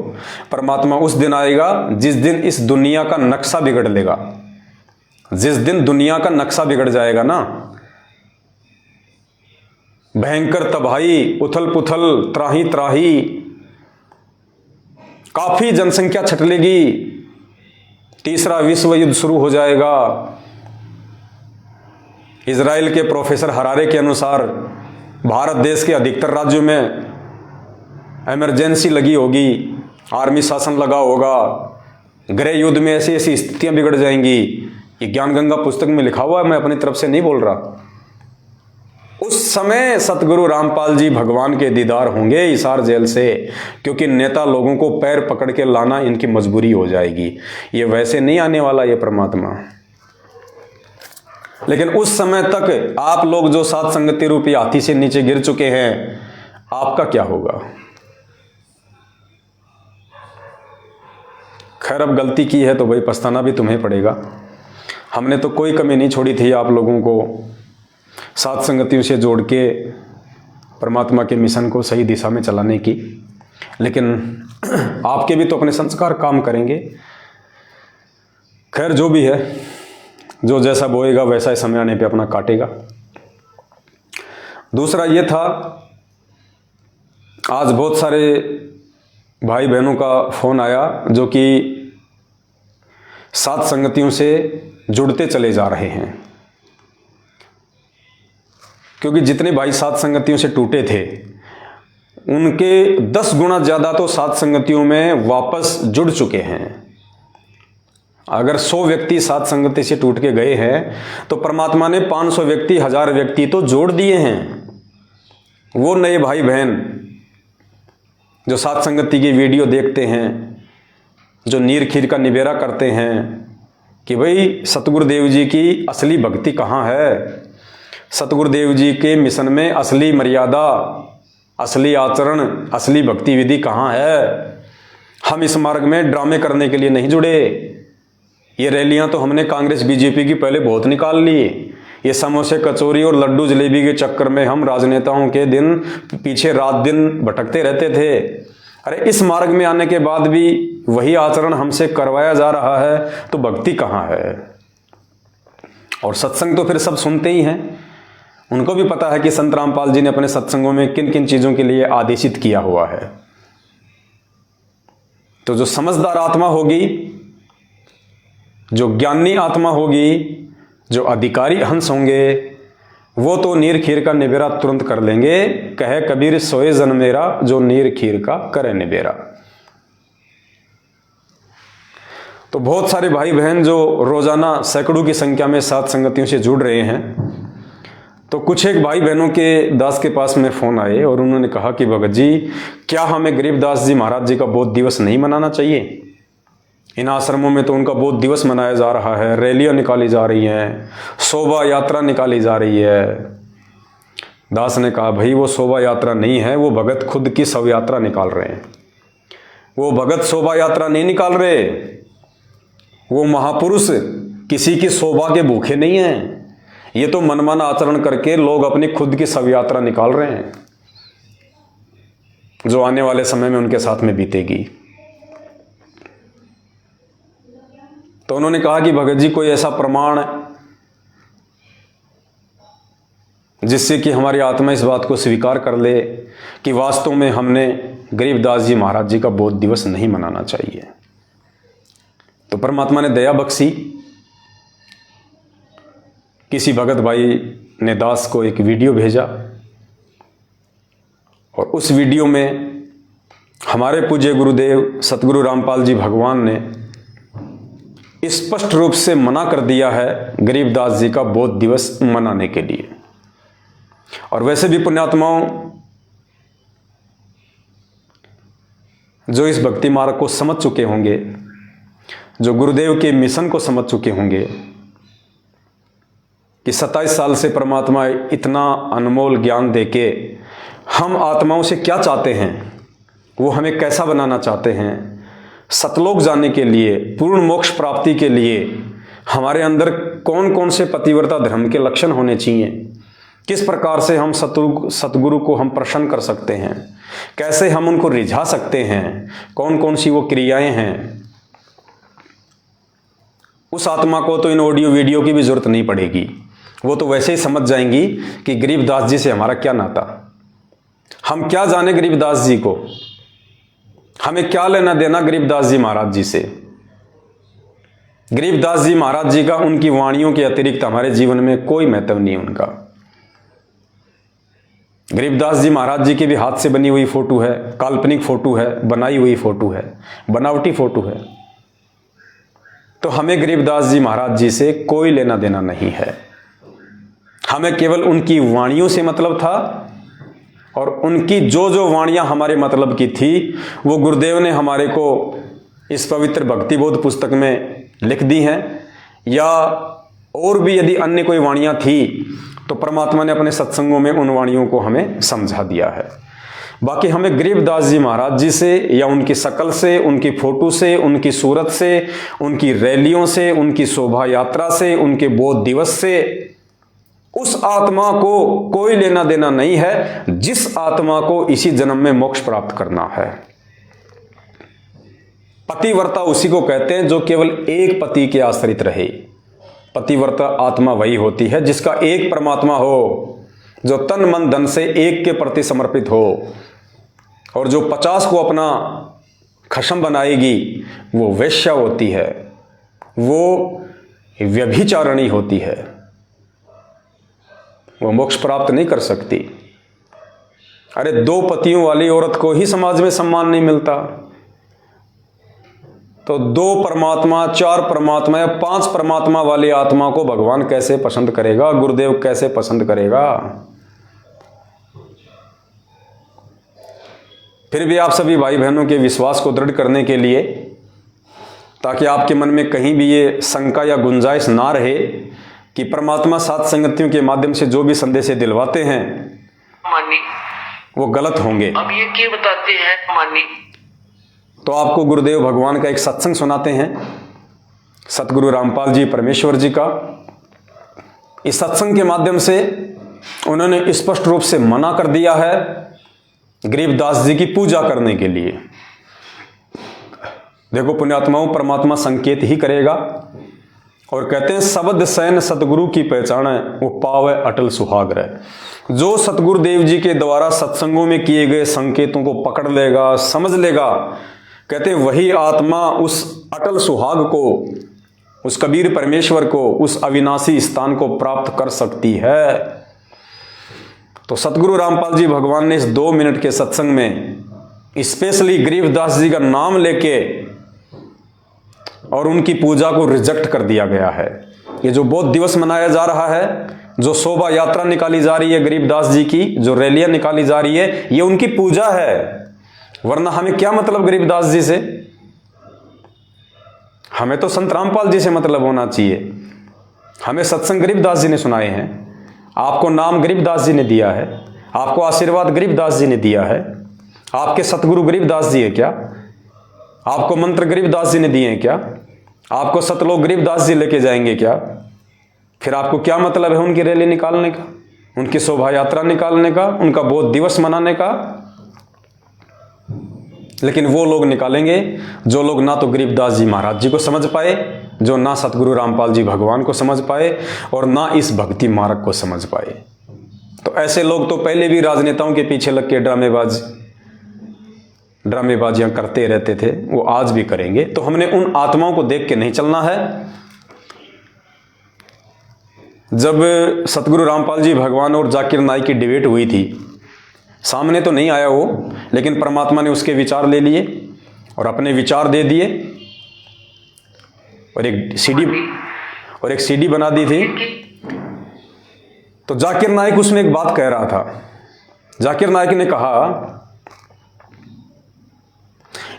[SPEAKER 1] परमात्मा उस दिन आएगा जिस दिन इस दुनिया का नक्शा बिगड़ लेगा। जिस दिन दुनिया का नक्शा बिगड़ जाएगा ना, भयंकर तबाही, उथल पुथल, त्राही त्राही, काफी जनसंख्या छटलेगी, तीसरा विश्व युद्ध शुरू हो जाएगा। इजराइल के प्रोफेसर हरारे के अनुसार भारत देश के अधिकतर राज्यों में इमरजेंसी लगी होगी, आर्मी शासन लगा होगा, गृह युद्ध में ऐसी ऐसी स्थितियां बिगड़ जाएंगी। ये ज्ञान गंगा पुस्तक में लिखा हुआ है, मैं अपनी तरफ से नहीं बोल रहा। उस समय सतगुरु रामपाल जी भगवान के दीदार होंगे हिसार जेल से, क्योंकि नेता लोगों को पैर पकड़ के लाना इनकी मजबूरी हो जाएगी। ये वैसे नहीं आने वाला ये परमात्मा। लेकिन उस समय तक आप लोग जो सात संगति रूपी हाथी से नीचे गिर चुके हैं, आपका क्या होगा? खैर अब गलती की है तो भाई पछताना भी तुम्हें पड़ेगा। हमने तो कोई कमी नहीं छोड़ी थी आप लोगों को सात संगतियों से जोड़ के परमात्मा के मिशन को सही दिशा में चलाने की, लेकिन आपके भी तो अपने संस्कार काम करेंगे। खैर जो भी है, जो जैसा बोएगा वैसा ही समय आने पे अपना काटेगा। दूसरा ये था, आज बहुत सारे भाई बहनों का फोन आया जो कि सात संगतियों से जुड़ते चले जा रहे हैं, क्योंकि जितने भाई सात संगतियों से टूटे थे उनके 10 गुना ज्यादा तो सात संगतियों में वापस जुड़ चुके हैं। अगर 100 व्यक्ति सात संगति से टूट के गए हैं तो परमात्मा ने 500 व्यक्ति, 1000 व्यक्ति तो जोड़ दिए हैं। वो नए भाई बहन जो सात संगति की वीडियो देखते हैं, जो नीर खीर का निबेरा करते हैं कि भाई सतगुरुदेव जी की असली भक्ति कहाँ है, सतगुरुदेव जी के मिशन में असली मर्यादा, असली आचरण, असली भक्ति विधि कहाँ है। हम इस मार्ग में ड्रामे करने के लिए नहीं जुड़े। ये रैलियां तो हमने कांग्रेस बीजेपी की पहले बहुत निकाल ली। ये समोसे कचौरी और लड्डू जलेबी के चक्कर में हम राजनेताओं के दिन पीछे रात दिन भटकते रहते थे। अरे इस मार्ग में आने के बाद भी वही आचरण हमसे करवाया जा रहा है, तो भक्ति कहाँ है? और सत्संग तो फिर सब सुनते ही हैं, उनको भी पता है कि संत रामपाल जी ने अपने सत्संगों में किन किन चीजों के लिए आदेशित किया हुआ है। तो जो समझदार आत्मा होगी, जो ज्ञानी आत्मा होगी, जो अधिकारी हंस होंगे, वो तो नीर खीर का निबेरा तुरंत कर लेंगे। कहे कबीर सोए जन मेरा, जो नीर खीर का करे निबेरा। तो बहुत सारे भाई बहन जो रोजाना सैकड़ों की संख्या में साथ संगतियों से जुड़ रहे हैं, तो कुछ एक भाई बहनों के दास के पास में फ़ोन आए और उन्होंने कहा कि भगत जी, क्या हमें गरीबदास जी महाराज जी का बोध दिवस नहीं मनाना चाहिए? इन आश्रमों में तो उनका बोध दिवस मनाया जा रहा है, रैलियां निकाली जा रही हैं, शोभा यात्रा निकाली जा रही है। दास ने कहा, भाई वो शोभा यात्रा नहीं है, वो भगत खुद की शव यात्रा निकाल रहे हैं। वो भगत शोभा यात्रा नहीं निकाल रहे, वो महापुरुष किसी की शोभा के भूखे नहीं हैं। ये तो मनमाना आचरण करके लोग अपनी खुद की शव यात्रा निकाल रहे हैं, जो आने वाले समय में उनके साथ में बीतेगी। तो उन्होंने कहा कि भगत जी, कोई ऐसा प्रमाण जिससे कि हमारी आत्मा इस बात को स्वीकार कर ले कि वास्तव में हमने गरीबदास जी महाराज जी का बोध दिवस नहीं मनाना चाहिए। तो परमात्मा ने दया बख्शी, किसी भगत भाई ने दास को एक वीडियो भेजा और उस वीडियो में हमारे पूज्य गुरुदेव सतगुरु रामपाल जी भगवान ने स्पष्ट रूप से मना कर दिया है गरीबदास जी का बोध दिवस मनाने के लिए। और वैसे भी पुण्यात्माओं, जो इस भक्ति मार्ग को समझ चुके होंगे, जो गुरुदेव के मिशन को समझ चुके होंगे कि 27 साल से परमात्मा इतना अनमोल ज्ञान देके हम आत्माओं से क्या चाहते हैं, वो हमें कैसा बनाना चाहते हैं, सतलोक जाने के लिए, पूर्ण मोक्ष प्राप्ति के लिए हमारे अंदर कौन कौन से पतिव्रता धर्म के लक्षण होने चाहिए, किस प्रकार से हम सतगुरु को हम प्रसन्न कर सकते हैं, कैसे हम उनको रिझा सकते हैं, कौन कौन सी वो क्रियाएं हैं, उस आत्मा को तो इन ऑडियो वीडियो की भी जरूरत नहीं पड़ेगी। वो तो वैसे ही समझ जाएंगी कि गरीबदास जी से हमारा क्या नाता, हम क्या जाने गरीबदास जी को, हमें क्या लेना देना गरीबदास जी महाराज जी से। गरीबदास जी महाराज जी का उनकी वाणियों के अतिरिक्त हमारे जीवन में कोई महत्व नहीं है उनका। गरीबदास जी महाराज जी के भी हाथ से बनी हुई फोटो है, काल्पनिक फोटो है, बनाई हुई फोटो है, बनावटी फोटो है। तो हमें गरीबदास जी महाराज जी से कोई लेना देना नहीं है। हमें केवल उनकी वाणियों से मतलब था, और उनकी जो जो वाणियां हमारे मतलब की थी वो गुरुदेव ने हमारे को इस पवित्र भक्ति बोध पुस्तक में लिख दी हैं, या और भी यदि अन्य कोई वाणियां थी तो परमात्मा ने अपने सत्संगों में उन वाणियों को हमें समझा दिया है। बाकी हमें गरीबदास जी महाराज जी से या उनकी शकल से, उनकी फोटो से, उनकी सूरत से, उनकी रैलियों से, उनकी शोभा यात्रा से, उनके बोध दिवस से उस आत्मा को कोई लेना देना नहीं है जिस आत्मा को इसी जन्म में मोक्ष प्राप्त करना है। पतिव्रता उसी को कहते हैं जो केवल एक पति के आश्रित रहे। पतिव्रता आत्मा वही होती है जिसका एक परमात्मा हो, जो तन मन धन से एक के प्रति समर्पित हो, और जो 50 को अपना खशम बनाएगी वो वेश्या होती है, वो व्यभिचारिणी होती है, वो मोक्ष प्राप्त नहीं कर सकती। अरे 2 पतियों वाली औरत को ही समाज में सम्मान नहीं मिलता, तो 2 परमात्मा, 4 परमात्मा या 5 परमात्मा वाली आत्मा को भगवान कैसे पसंद करेगा, गुरुदेव कैसे पसंद करेगा। फिर भी आप सभी भाई बहनों के विश्वास को दृढ़ करने के लिए, ताकि आपके मन में कहीं भी ये शंका या गुंजाइश ना रहे कि परमात्मा सात संगतियों के माध्यम से जो भी संदेशे दिलवाते हैं वो गलत होंगे।
[SPEAKER 2] अब ये क्या बताते हैं मानी,
[SPEAKER 1] तो आपको गुरुदेव भगवान का एक सत्संग सुनाते हैं, सतगुरु रामपाल जी परमेश्वर जी का। इस सत्संग के माध्यम से उन्होंने स्पष्ट रूप से मना कर दिया है गरीबदास जी की पूजा करने के लिए। देखो पुण्यात्माओं, परमात्मा संकेत ही करेगा, और कहते हैं शब्द सैन सतगुरु की पहचान है, वो पावे अटल सुहाग्रह। जो सतगुरुदेव जी के द्वारा सत्संगों में किए गए संकेतों को पकड़ लेगा, समझ लेगा, कहते हैं वही आत्मा उस अटल सुहाग को, उस कबीर परमेश्वर को, उस अविनाशी स्थान को प्राप्त कर सकती है। तो सतगुरु रामपाल जी भगवान ने इस 2 मिनट के सत्संग में स्पेशली गरीबदास जी का नाम लेके और उनकी पूजा को रिजेक्ट कर दिया गया है। ये जो बौद्ध दिवस मनाया जा रहा है, जो शोभा यात्रा निकाली जा रही है गरीबदास जी की, जो रैलियां निकाली जा रही है, ये उनकी पूजा है। वरना हमें क्या मतलब गरीबदास जी से? हमें तो संत रामपाल जी से मतलब होना चाहिए। हमें सत्संग गरीबदास जी ने सुनाए हैं, आपको नाम गरीबदास जी ने दिया है, आपको आशीर्वाद गरीबदास जी ने दिया है। आपके सतगुरु गरीबदास जी है क्या? आपको मंत्र गरीबदास जी ने दिए हैं क्या? आपको सतलोक गरीबदास जी लेके जाएंगे क्या? फिर आपको क्या मतलब है उनकी रैली निकालने का, उनकी शोभा यात्रा निकालने का, उनका बौद्ध दिवस मनाने का? लेकिन वो लोग निकालेंगे जो लोग ना तो गरीबदास जी महाराज जी को समझ पाए, जो ना सतगुरु रामपाल जी भगवान को समझ पाए, और ना इस भक्ति मार्ग को समझ पाए। तो ऐसे लोग तो पहले भी राजनेताओं के पीछे लग के ड्रामेबाजियां करते रहते थे, वो आज भी करेंगे। तो हमने उन आत्माओं को देख के नहीं चलना है। जब सतगुरु रामपाल जी भगवान और जाकिर नाइक की डिबेट हुई थी, सामने तो नहीं आया वो, लेकिन परमात्मा ने उसके विचार ले लिए और अपने विचार दे दिए, और एक सीडी बना दी थी। तो जाकिर नाइक उसमें एक बात कह रहा था। जाकिर नाइक ने कहा,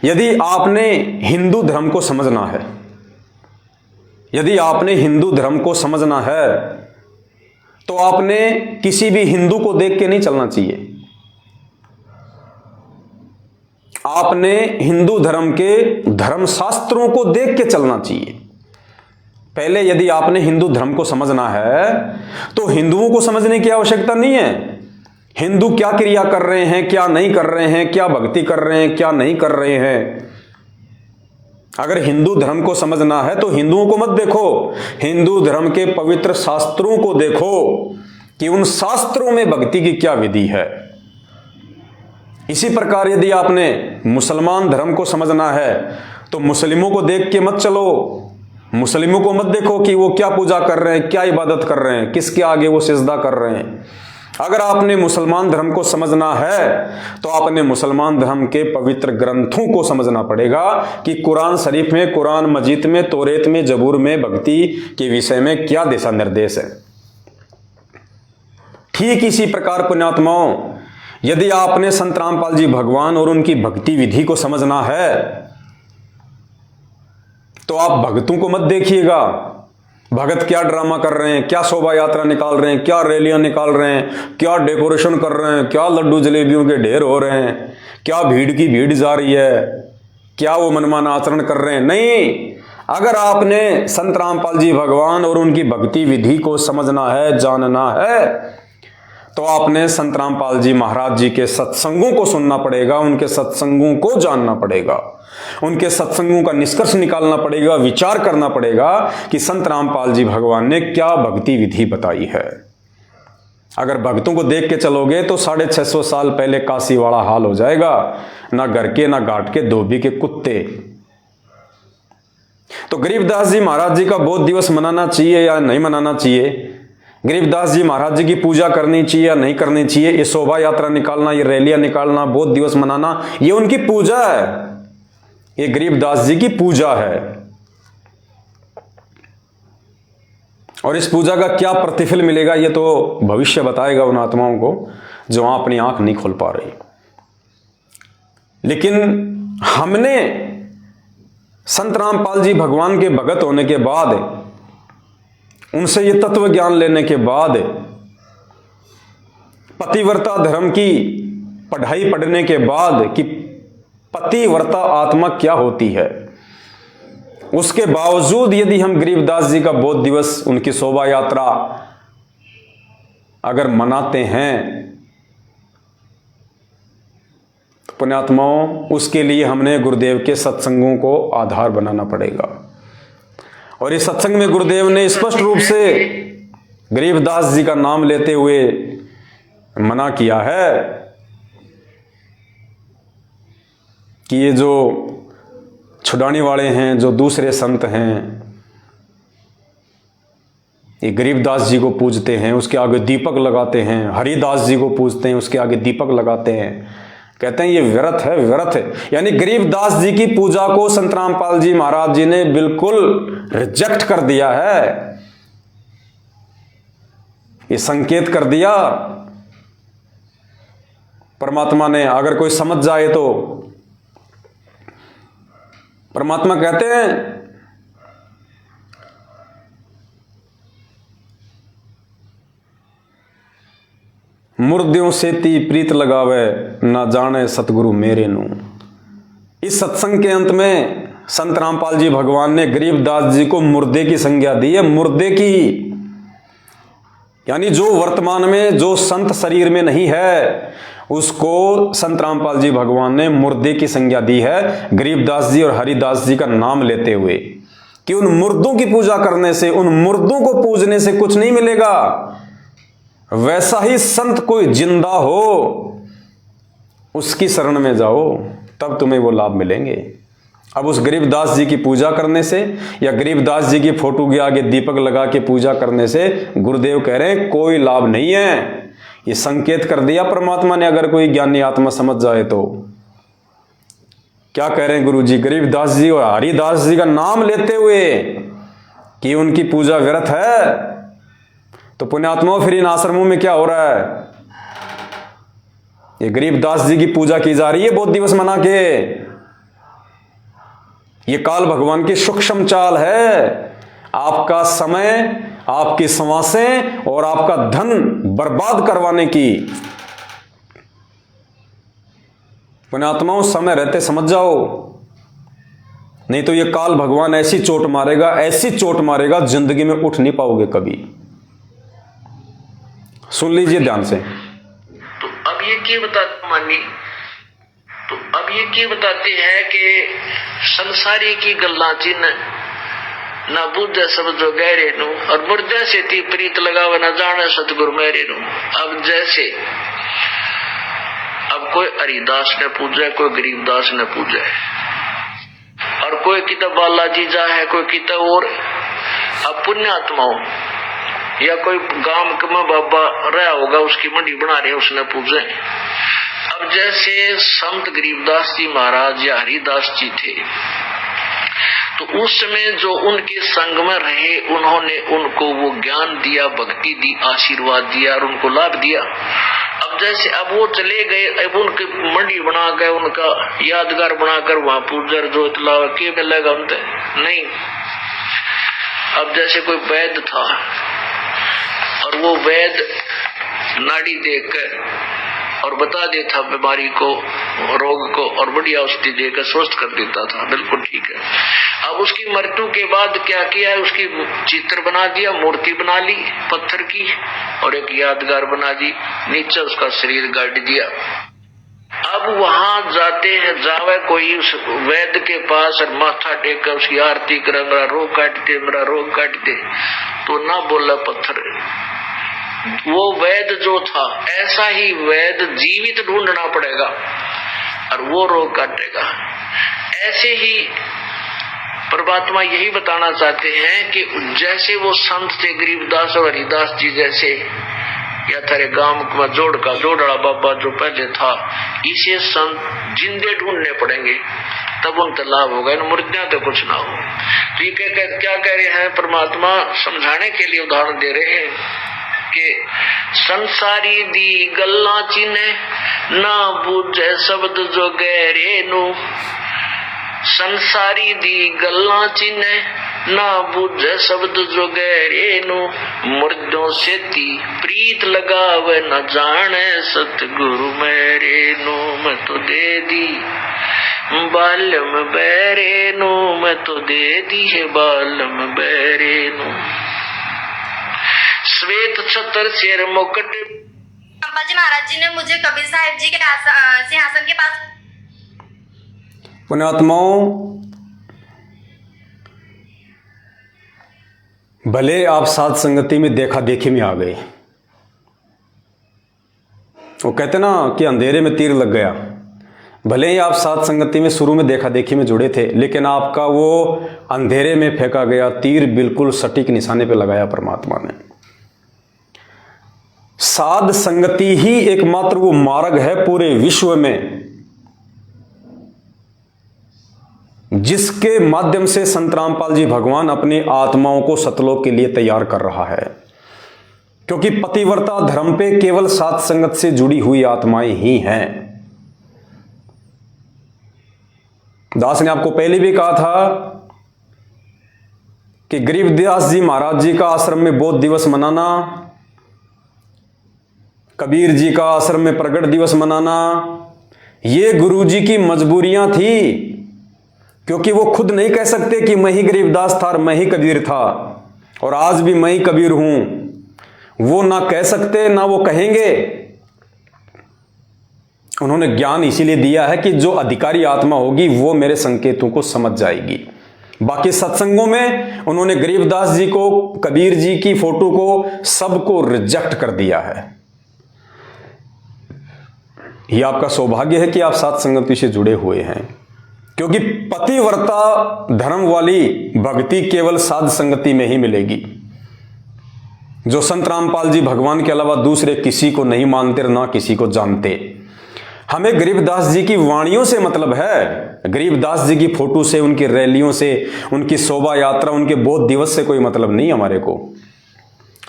[SPEAKER 1] यदि आपने हिंदू धर्म को समझना है, यदि आपने हिंदू धर्म को समझना है, तो आपने किसी भी हिंदू को देख के नहीं चलना चाहिए। आपने हिंदू धर्म के धर्मशास्त्रों को देख के चलना चाहिए। पहले यदि आपने हिंदू धर्म को समझना है, तो हिंदुओं को समझने की आवश्यकता नहीं है। हिंदू क्या क्रिया कर रहे हैं, क्या नहीं कर रहे हैं, क्या भक्ति कर रहे हैं, क्या नहीं कर रहे हैं। अगर हिंदू धर्म को समझना है तो हिंदुओं को मत देखो, हिंदू धर्म के पवित्र शास्त्रों को देखो कि उन शास्त्रों में भक्ति की क्या विधि है। इसी प्रकार यदि आपने मुसलमान धर्म को समझना है तो मुस्लिमों को देख के मत चलो। मुस्लिमों को मत देखो कि वो क्या पूजा कर रहे हैं, क्या इबादत कर रहे हैं, किसके आगे वो सिजदा कर रहे हैं। अगर आपने मुसलमान धर्म को समझना है तो आपने मुसलमान धर्म के पवित्र ग्रंथों को समझना पड़ेगा कि कुरान शरीफ में, कुरान मजीद में, तौरेत में, जबूर में भक्ति के विषय में क्या दिशा निर्देश है। ठीक इसी प्रकार पुण्यात्माओं, यदि आपने संत रामपाल जी भगवान और उनकी भक्ति विधि को समझना है तो आप भक्तों को मत देखिएगा, भगत क्या ड्रामा कर रहे हैं, क्या शोभा यात्रा निकाल रहे हैं, क्या रैलियां निकाल रहे हैं, क्या डेकोरेशन कर रहे हैं, क्या लड्डू जलेबियों के ढेर हो रहे हैं, क्या भीड़ की भीड़ जा रही है, क्या वो मनमाना आचरण कर रहे हैं। नहीं, अगर आपने संत रामपाल जी भगवान और उनकी भक्ति विधि को समझना है, जानना है, तो आपने संत रामपाल जी महाराज जी के सत्संगों को सुनना पड़ेगा, उनके सत्संगों को जानना पड़ेगा, उनके सत्संगों का निष्कर्ष निकालना पड़ेगा, विचार करना पड़ेगा कि संत रामपाल जी भगवान ने क्या भक्ति विधि बताई है। अगर भक्तों को देख के चलोगे तो 650 साल पहले काशी वाला हाल हो जाएगा, ना घर के ना घाट के धोबी के कुत्ते। तो गरीबदास जी महाराज जी का बौद्ध दिवस मनाना चाहिए या नहीं मनाना चाहिए, गरीबदास जी महाराज जी की पूजा करनी चाहिए या नहीं करनी चाहिए, ये शोभा यात्रा निकालना, ये रैलियां निकालना, बौद्ध दिवस मनाना, ये उनकी पूजा है, ये गरीबदास जी की पूजा है। और इस पूजा का क्या प्रतिफल मिलेगा ये तो भविष्य बताएगा उन आत्माओं को जो वहां अपनी आंख नहीं खोल पा रही। लेकिन हमने संत रामपाल जी भगवान के भगत होने के बाद, उनसे ये तत्व ज्ञान लेने के बाद, पतिव्रता धर्म की पढ़ाई पढ़ने के बाद कि पतिव्रता आत्मा क्या होती है, उसके बावजूद यदि हम गरीबदास जी का बौद्ध दिवस, उनकी शोभा यात्रा अगर मनाते हैं तो पुण्यात्माओं, उसके लिए हमने गुरुदेव के सत्संगों को आधार बनाना पड़ेगा। और इस सत्संग में गुरुदेव ने स्पष्ट रूप से गरीबदास जी का नाम लेते हुए मना किया है कि ये जो छुड़ाने वाले हैं, जो दूसरे संत हैं, ये गरीबदास जी को पूजते हैं, उसके आगे दीपक लगाते हैं, हरिदास जी को पूजते हैं, उसके आगे दीपक लगाते हैं, कहते हैं ये व्यर्थ है, व्यर्थ है। यानी गरीबदास जी की पूजा को संत रामपाल जी महाराज जी ने बिल्कुल रिजेक्ट कर दिया है। ये संकेत कर दिया परमात्मा ने। अगर कोई समझ जाए तो परमात्मा कहते हैं मुर्दियों से ती प्रीत लगावे ना जाने सतगुरु मेरे नू। इस सत्संग के अंत में संत रामपाल जी भगवान ने गरीबदास जी को मुर्दे की संज्ञा दी है, मुर्दे की। यानी जो वर्तमान में जो संत शरीर में नहीं है उसको संत रामपाल जी भगवान ने मुर्दे की संज्ञा दी है, गरीबदास जी और हरिदास जी का नाम लेते हुए, कि उन मुर्दों की पूजा करने से, उन मुर्दों को पूजने से कुछ नहीं मिलेगा। वैसा ही संत कोई जिंदा हो उसकी शरण में जाओ, तब तुम्हें वो लाभ मिलेंगे। अब उस गरीबदास जी की पूजा करने से या गरीबदास जी की फोटो के आगे दीपक लगा के पूजा करने से गुरुदेव कह रहे हैं कोई लाभ नहीं है। ये संकेत कर दिया परमात्मा ने। अगर कोई ज्ञानी आत्मा समझ जाए तो क्या कह रहे हैं गुरु जी, गरीबदास जी और हरिदास जी का नाम लेते हुए कि उनकी पूजा व्यर्थ है। तो पुण्यात्माओं फिर इन आश्रमों में क्या हो रहा है? ये गरीबदास जी की पूजा की जा रही है बहुत दिवस मना के। ये काल भगवान की सूक्ष्म चाल है। आपका समय, आपकी श्वासें और आपका धन बर्बाद करवाने की। पुण्यात्माओं समय रहते समझ जाओ, नहीं तो ये काल भगवान ऐसी चोट मारेगा, ऐसी चोट मारेगा, जिंदगी में उठ नहीं पाओगे कभी। सुन लीजिए ध्यान से।
[SPEAKER 2] तो अब ये क्या बताते मानी, तो अब ये क्या बताते हैं कि संसारी की गल्ला चिन्ह ना बुझे सब जो गहरे नु, और मुर्दे से ती प्रीत लगावे ना जाने सतगुरु मेरे नु। अब जैसे अब कोई हरिदास ने पूजा, कोई गरीबदास ने पूजा, और कोई किताब बालाजी जा है, कोई किताब और। अब पुण्यात्माओं या कोई गांव में बाबा रहा होगा, उसकी मंडी बना रहे, उसने पूजे। अब जैसे संत गरीबदास जी महाराज या हरिदास जी थे, तो उस समय जो उनके संग में रहे, उन्होंने उनको वो ज्ञान दिया, भक्ति दी, आशीर्वाद दिया और उनको लाभ दिया। अब जैसे अब वो चले गए, अब उनकी मंडी बना कर, उनका यादगार बनाकर वहां पूजर जोत लावा, के मिलेगा उनसे? नहीं। अब जैसे कोई वैद्य था और वो वैद्य नाड़ी देखकर और बता देता बीमारी को, रोग को, और बढ़िया औषधि देकर स्वस्थ कर देता था, बिल्कुल ठीक है। अब उसकी मृत्यु के बाद क्या किया है, उसकी चित्र बना दिया, मूर्ति बना ली पत्थर की, और एक यादगार बना दी, नीचे उसका शरीर गाड़ दिया। अब वहां जाते हैं, जावे कोई उस वैद्य के पास और माथा टेक कर उसकी आरती कर, मेरा रोग काट दे, मेरा रोग काट दे, तो ना बोला पत्थर। वो वैद्य जो था, ऐसा ही वैद्य जीवित ढूंढना पड़ेगा और वो रोग काटेगा। ऐसे ही परमात्मा यही बताना चाहते हैं कि जैसे वो संत थे गरीबदास और हरिदास जी जैसे, या तेरे गांव में जोड़ड़ा बाबा जो पहले था, इसे संत जिंदे ढूंढने पड़ेंगे, तब उनका लाभ होगा। इन मुर्दियां तो कुछ ना हो। तो ये क्या कह रहे हैं परमात्मा, समझाने के लिए उदाहरण दे रहे हैं कि संसारी दी गल्ला चिन्हे ना बूझे शब्द जो गहरे नु। संसारी दी गल्ला चिन्हे ना बूझे शब्द जो गहरे नु। मुर्दों से ती प्रीत लगावे न जाने सतगुरु मेरे नु। मैं तो दे दी बालम बैरे नु, मैं तो दे दी है बालम बैरे नु। श्वेत छतर शेर मुकुट।
[SPEAKER 3] रामपाल जी महाराज जी ने मुझे कबीर साहिब जी के सिंहासन के पास।
[SPEAKER 1] पुण्यात्माओं, भले आप साध संगति में देखा देखी में आ गए, वो कहते ना कि अंधेरे में तीर लग गया। भले ही आप साध संगति में शुरू में देखा देखी में जुड़े थे, लेकिन आपका वो अंधेरे में फेंका गया तीर बिल्कुल सटीक निशाने पे लगाया परमात्मा ने। साध संगति ही एकमात्र वो मार्ग है पूरे विश्व में जिसके माध्यम से संत रामपाल जी भगवान अपनी आत्माओं को सतलोक के लिए तैयार कर रहा है। क्योंकि पतिव्रता धर्म पे केवल सात संगत से जुड़ी हुई आत्माएं ही हैं। दास ने आपको पहले भी कहा था कि गरीबदास जी महाराज जी का आश्रम में बौद्ध दिवस मनाना, कबीर जी का आश्रम में प्रगट दिवस मनाना, ये गुरु जी की मजबूरियां थी। क्योंकि वो खुद नहीं कह सकते कि मैं ही गरीबदास था और मैं ही कबीर था और आज भी मैं ही कबीर हूं। वो ना कह सकते ना वो कहेंगे। उन्होंने ज्ञान इसीलिए दिया है कि जो अधिकारी आत्मा होगी वो मेरे संकेतों को समझ जाएगी। बाकी सत्संगों में उन्होंने गरीबदास जी को, कबीर जी की फोटो को, सबको रिजेक्ट कर दिया है। यह आपका सौभाग्य है कि आप सात संगति से जुड़े हुए हैं। क्योंकि पतिव्रता धर्म वाली भक्ति केवल साध संगति में ही मिलेगी। जो संत रामपाल जी भगवान के अलावा दूसरे किसी को नहीं मानते और ना किसी को जानते। हमें गरीबदास जी की वाणियों से मतलब है। गरीबदास जी की फोटो से, उनकी रैलियों से, उनकी शोभा यात्रा, उनके बौद्ध दिवस से कोई मतलब नहीं हमारे को।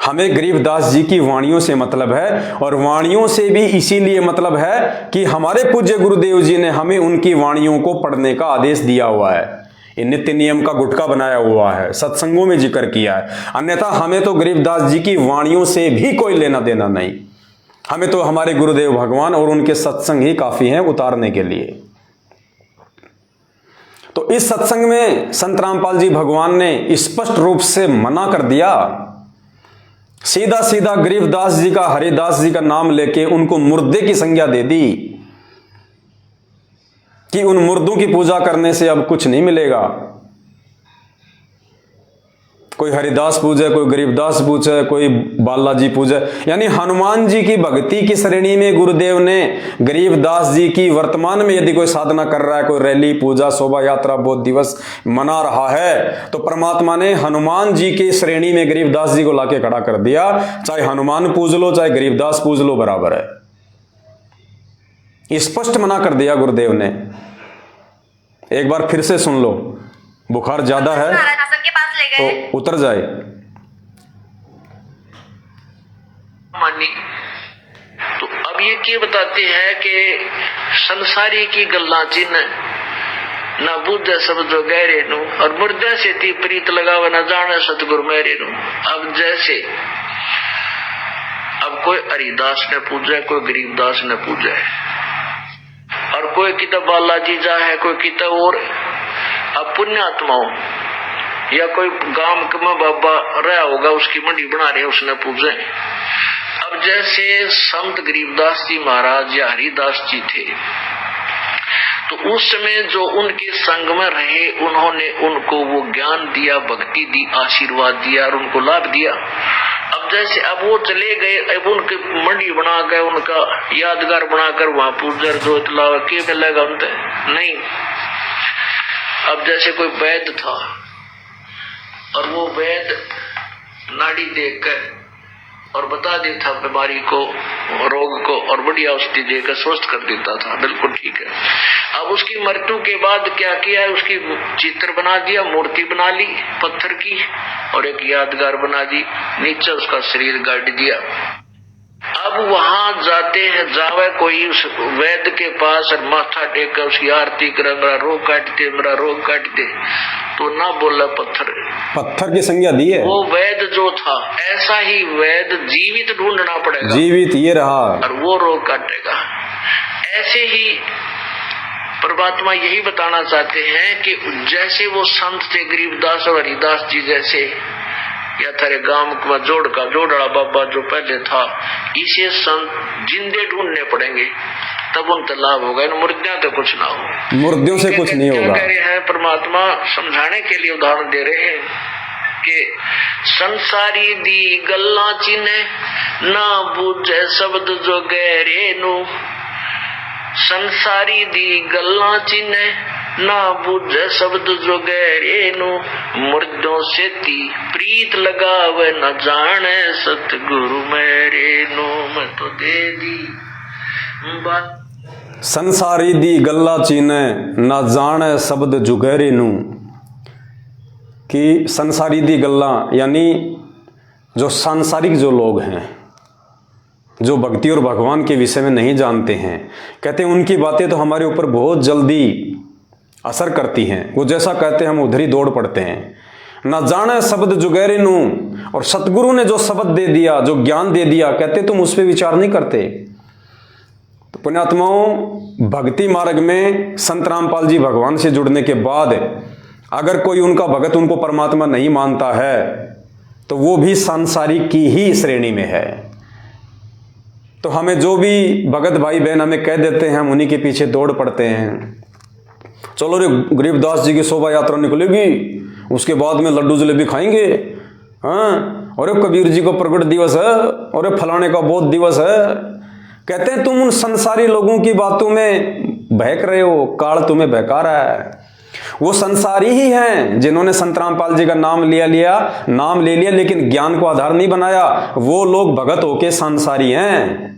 [SPEAKER 1] हमें गरीबदास जी की वाणियों से मतलब है। और वाणियों से भी इसीलिए मतलब है कि हमारे पूज्य गुरुदेव जी ने हमें उनकी वाणियों को पढ़ने का आदेश दिया हुआ है। ये नित्य नियम का गुटका बनाया हुआ है, सत्संगों में जिक्र किया है। अन्यथा हमें तो गरीबदास जी की वाणियों से भी कोई लेना देना नहीं। हमें तो हमारे गुरुदेव भगवान और उनके सत्संग ही काफी हैं उतारने के लिए। तो इस सत्संग में संत रामपाल जी भगवान ने स्पष्ट रूप से मना कर दिया। सीधा सीधा गरीबदास जी का, हरिदास जी का नाम लेके उनको मुर्दे की संज्ञा दे दी कि उन मुर्दों की पूजा करने से अब कुछ नहीं मिलेगा। कोई हरिदास पूजे, कोई गरीबदास पूजे, कोई बालाजी पूजे। यानी हनुमान जी की भक्ति की श्रेणी में गुरुदेव ने गरीबदास जी की वर्तमान में यदि कोई साधना कर रहा है, कोई रैली, पूजा, शोभा यात्रा, बौद्ध दिवस मना रहा है, तो परमात्मा ने हनुमान जी की श्रेणी में गरीबदास जी को लाके खड़ा कर दिया। चाहे हनुमान पूज लो, चाहे गरीबदास पूज लो, बराबर है। स्पष्ट मना कर दिया गुरुदेव ने। एक बार फिर से सुन लो। बुखार ज्यादा है तो उतर जाए।
[SPEAKER 2] मानी तो अब ये क्या बताते हैं कि संसारी की गल्ला चिन्ह ना बुझे सब जो गहरे नु और मुर्दे से ती प्रीत लगावे न जाने सतगुरु मेरे नु। अब जैसे अब कोई हरिदास ने पूजा, कोई गरीबदास ने पूजा और कोई किताब बालाजी जा है, कोई किताब और अब पुण्यात्माओं या कोई गांव में बाबा रहा होगा, उसकी मंडी बना रहे, उसने पूजे। अब जैसे संत गरीबदास जी महाराज या हरिदास जी थे तो उस समय जो उनके संग में रहे, उन्होंने उनको वो ज्ञान दिया, भक्ति दी, आशीर्वाद दिया और उनको लाभ दिया। अब जैसे अब वो चले गए, अब उनकी मंडी बना कर, उनका यादगार बनाकर वहां पूजर जोत लावा के मिलेगा उनसे नहीं। अब जैसे कोई वैद्य था और वो वैद्य नाड़ी देखकर और बता देता बीमारी को, रोग को, और बढ़िया औषधि देकर स्वस्थ कर देता था, बिल्कुल ठीक है। अब उसकी मृत्यु के बाद क्या किया है, उसकी चित्र बना दिया, मूर्ति बना ली पत्थर की और एक यादगार बना दी, नीचे उसका शरीर गाड़ दिया। अब वहां जाते हैं, जावे कोई उस वैद्य के पास और माथा टेक कर उसकी आरती करे, मेरा रोग काट दे, मेरा रोग काट दे, तो ना बोला पत्थर
[SPEAKER 1] की संज्ञा दी है।
[SPEAKER 2] वो वैद्य जो था, ऐसा ही वैद्य जीवित ढूंढना पड़ेगा,
[SPEAKER 1] जीवित ये रहा
[SPEAKER 2] और वो रोग काटेगा। ऐसे ही परमात्मा यही बताना चाहते हैं कि जैसे वो संत थे गरीबदास और हरिदास जी जैसे, या थारे गांव में जोड़ड़ा बाबा जो पहले था, इसे संत जिंदे ढूंढने पड़ेंगे, तब उनका लाभ होगा। इन मुर्दियों तो कुछ ना हो,
[SPEAKER 1] मुर्दियों से कुछ नहीं होगा।
[SPEAKER 2] कह रहे हैं परमात्मा समझाने के लिए उदाहरण दे रहे हैं कि संसारी दी गल्ला चिन्ह ना बूझे शब्द जो गहरे नु। संसारी दी गल्ला चिन्ह ना बूझे शब्द जो गहरे नु। मुर्दों से ती प्रीत लगावे न जाने सतगुरु मेरे नु। मैं तो दे दी बात।
[SPEAKER 1] संसारी दी गल्ला चीने ना जाने शब्द जुगैरे नू, कि संसारी दी गल्ला यानी जो सांसारिक जो लोग हैं, जो भक्ति और भगवान के विषय में नहीं जानते हैं, कहते हैं उनकी बातें तो हमारे ऊपर बहुत जल्दी असर करती हैं। वो जैसा कहते हैं हम उधर ही दौड़ पड़ते हैं। ना जाने शब्द जुगैरे नू, और सतगुरु ने जो शब्द दे दिया, जो ज्ञान दे दिया, कहते तुम उस पर विचार नहीं करते। तो पुण्यात्माओं, भक्ति मार्ग में संत रामपाल जी भगवान से जुड़ने के बाद अगर कोई उनका भगत उनको परमात्मा नहीं मानता है तो वो भी सांसारिक की ही श्रेणी में है। तो हमें जो भी भगत भाई बहन हमें कह देते हैं, हम उन्हीं के पीछे दौड़ पड़ते हैं। चलो रे, गरीबदास जी की शोभा यात्रा निकलेगी, उसके बाद में लड्डू जलेबी खाएंगे, हाँ, और कबीर जी को प्रकट दिवस है, और फलाने का बोध दिवस है। कहते हैं तुम उन संसारी लोगों की बातों में बहक रहे हो, काल तुम्हें बहका रहा है। वो संसारी ही हैं जिन्होंने संत रामपाल जी का नाम ले लिया लेकिन ज्ञान को आधार नहीं बनाया। वो लोग भगत होके संसारी हैं।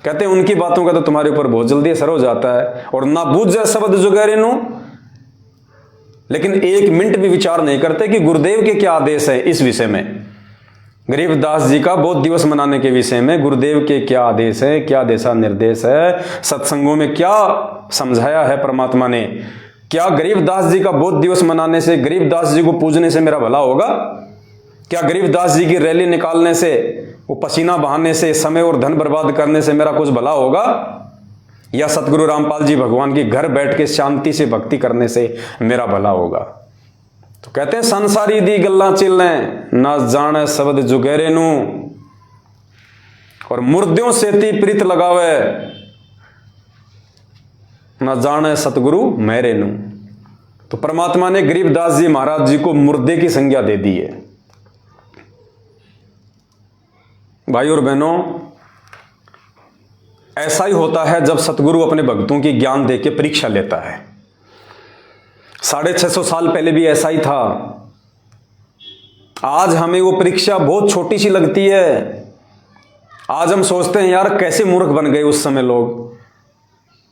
[SPEAKER 1] कहते हैं उनकी बातों का तो तुम्हारे ऊपर बहुत जल्दी असर हो जाता है। और ना बूझे शब्द जुगैरे नू, लेकिन एक मिनट भी विचार नहीं करते कि गुरुदेव के क्या आदेश है इस विषय में। गरीबदास जी का बोध दिवस मनाने के विषय में गुरुदेव के क्या आदेश है, क्या दिशा निर्देश है, सत्संगों में क्या समझाया है परमात्मा ने। क्या गरीबदास जी का बोध दिवस मनाने से, गरीबदास जी को पूजने से मेरा भला होगा? क्या गरीबदास जी की रैली निकालने से, वो पसीना बहाने से, समय और धन बर्बाद करने से मेरा कुछ भला होगा? या सतगुरु रामपाल जी भगवान की घर बैठ के शांति से भक्ति करने से मेरा भला होगा? तो कहते हैं संसारी दी गल्ला चिल्ले ना जाने शब्द जुगैरे नू, और मुर्दों सेती प्रीत लगावे ना जाने सतगुरु मेरे नू। तो परमात्मा ने गरीबदास जी महाराज जी को मुर्दे की संज्ञा दे दी है। भाई और बहनों, ऐसा ही होता है जब सतगुरु अपने भक्तों की ज्ञान दे के परीक्षा लेता है। 650 साल पहले भी ऐसा ही था। आज हमें वो परीक्षा बहुत छोटी सी लगती है। आज हम सोचते हैं यार कैसे मूर्ख बन गए उस समय लोग।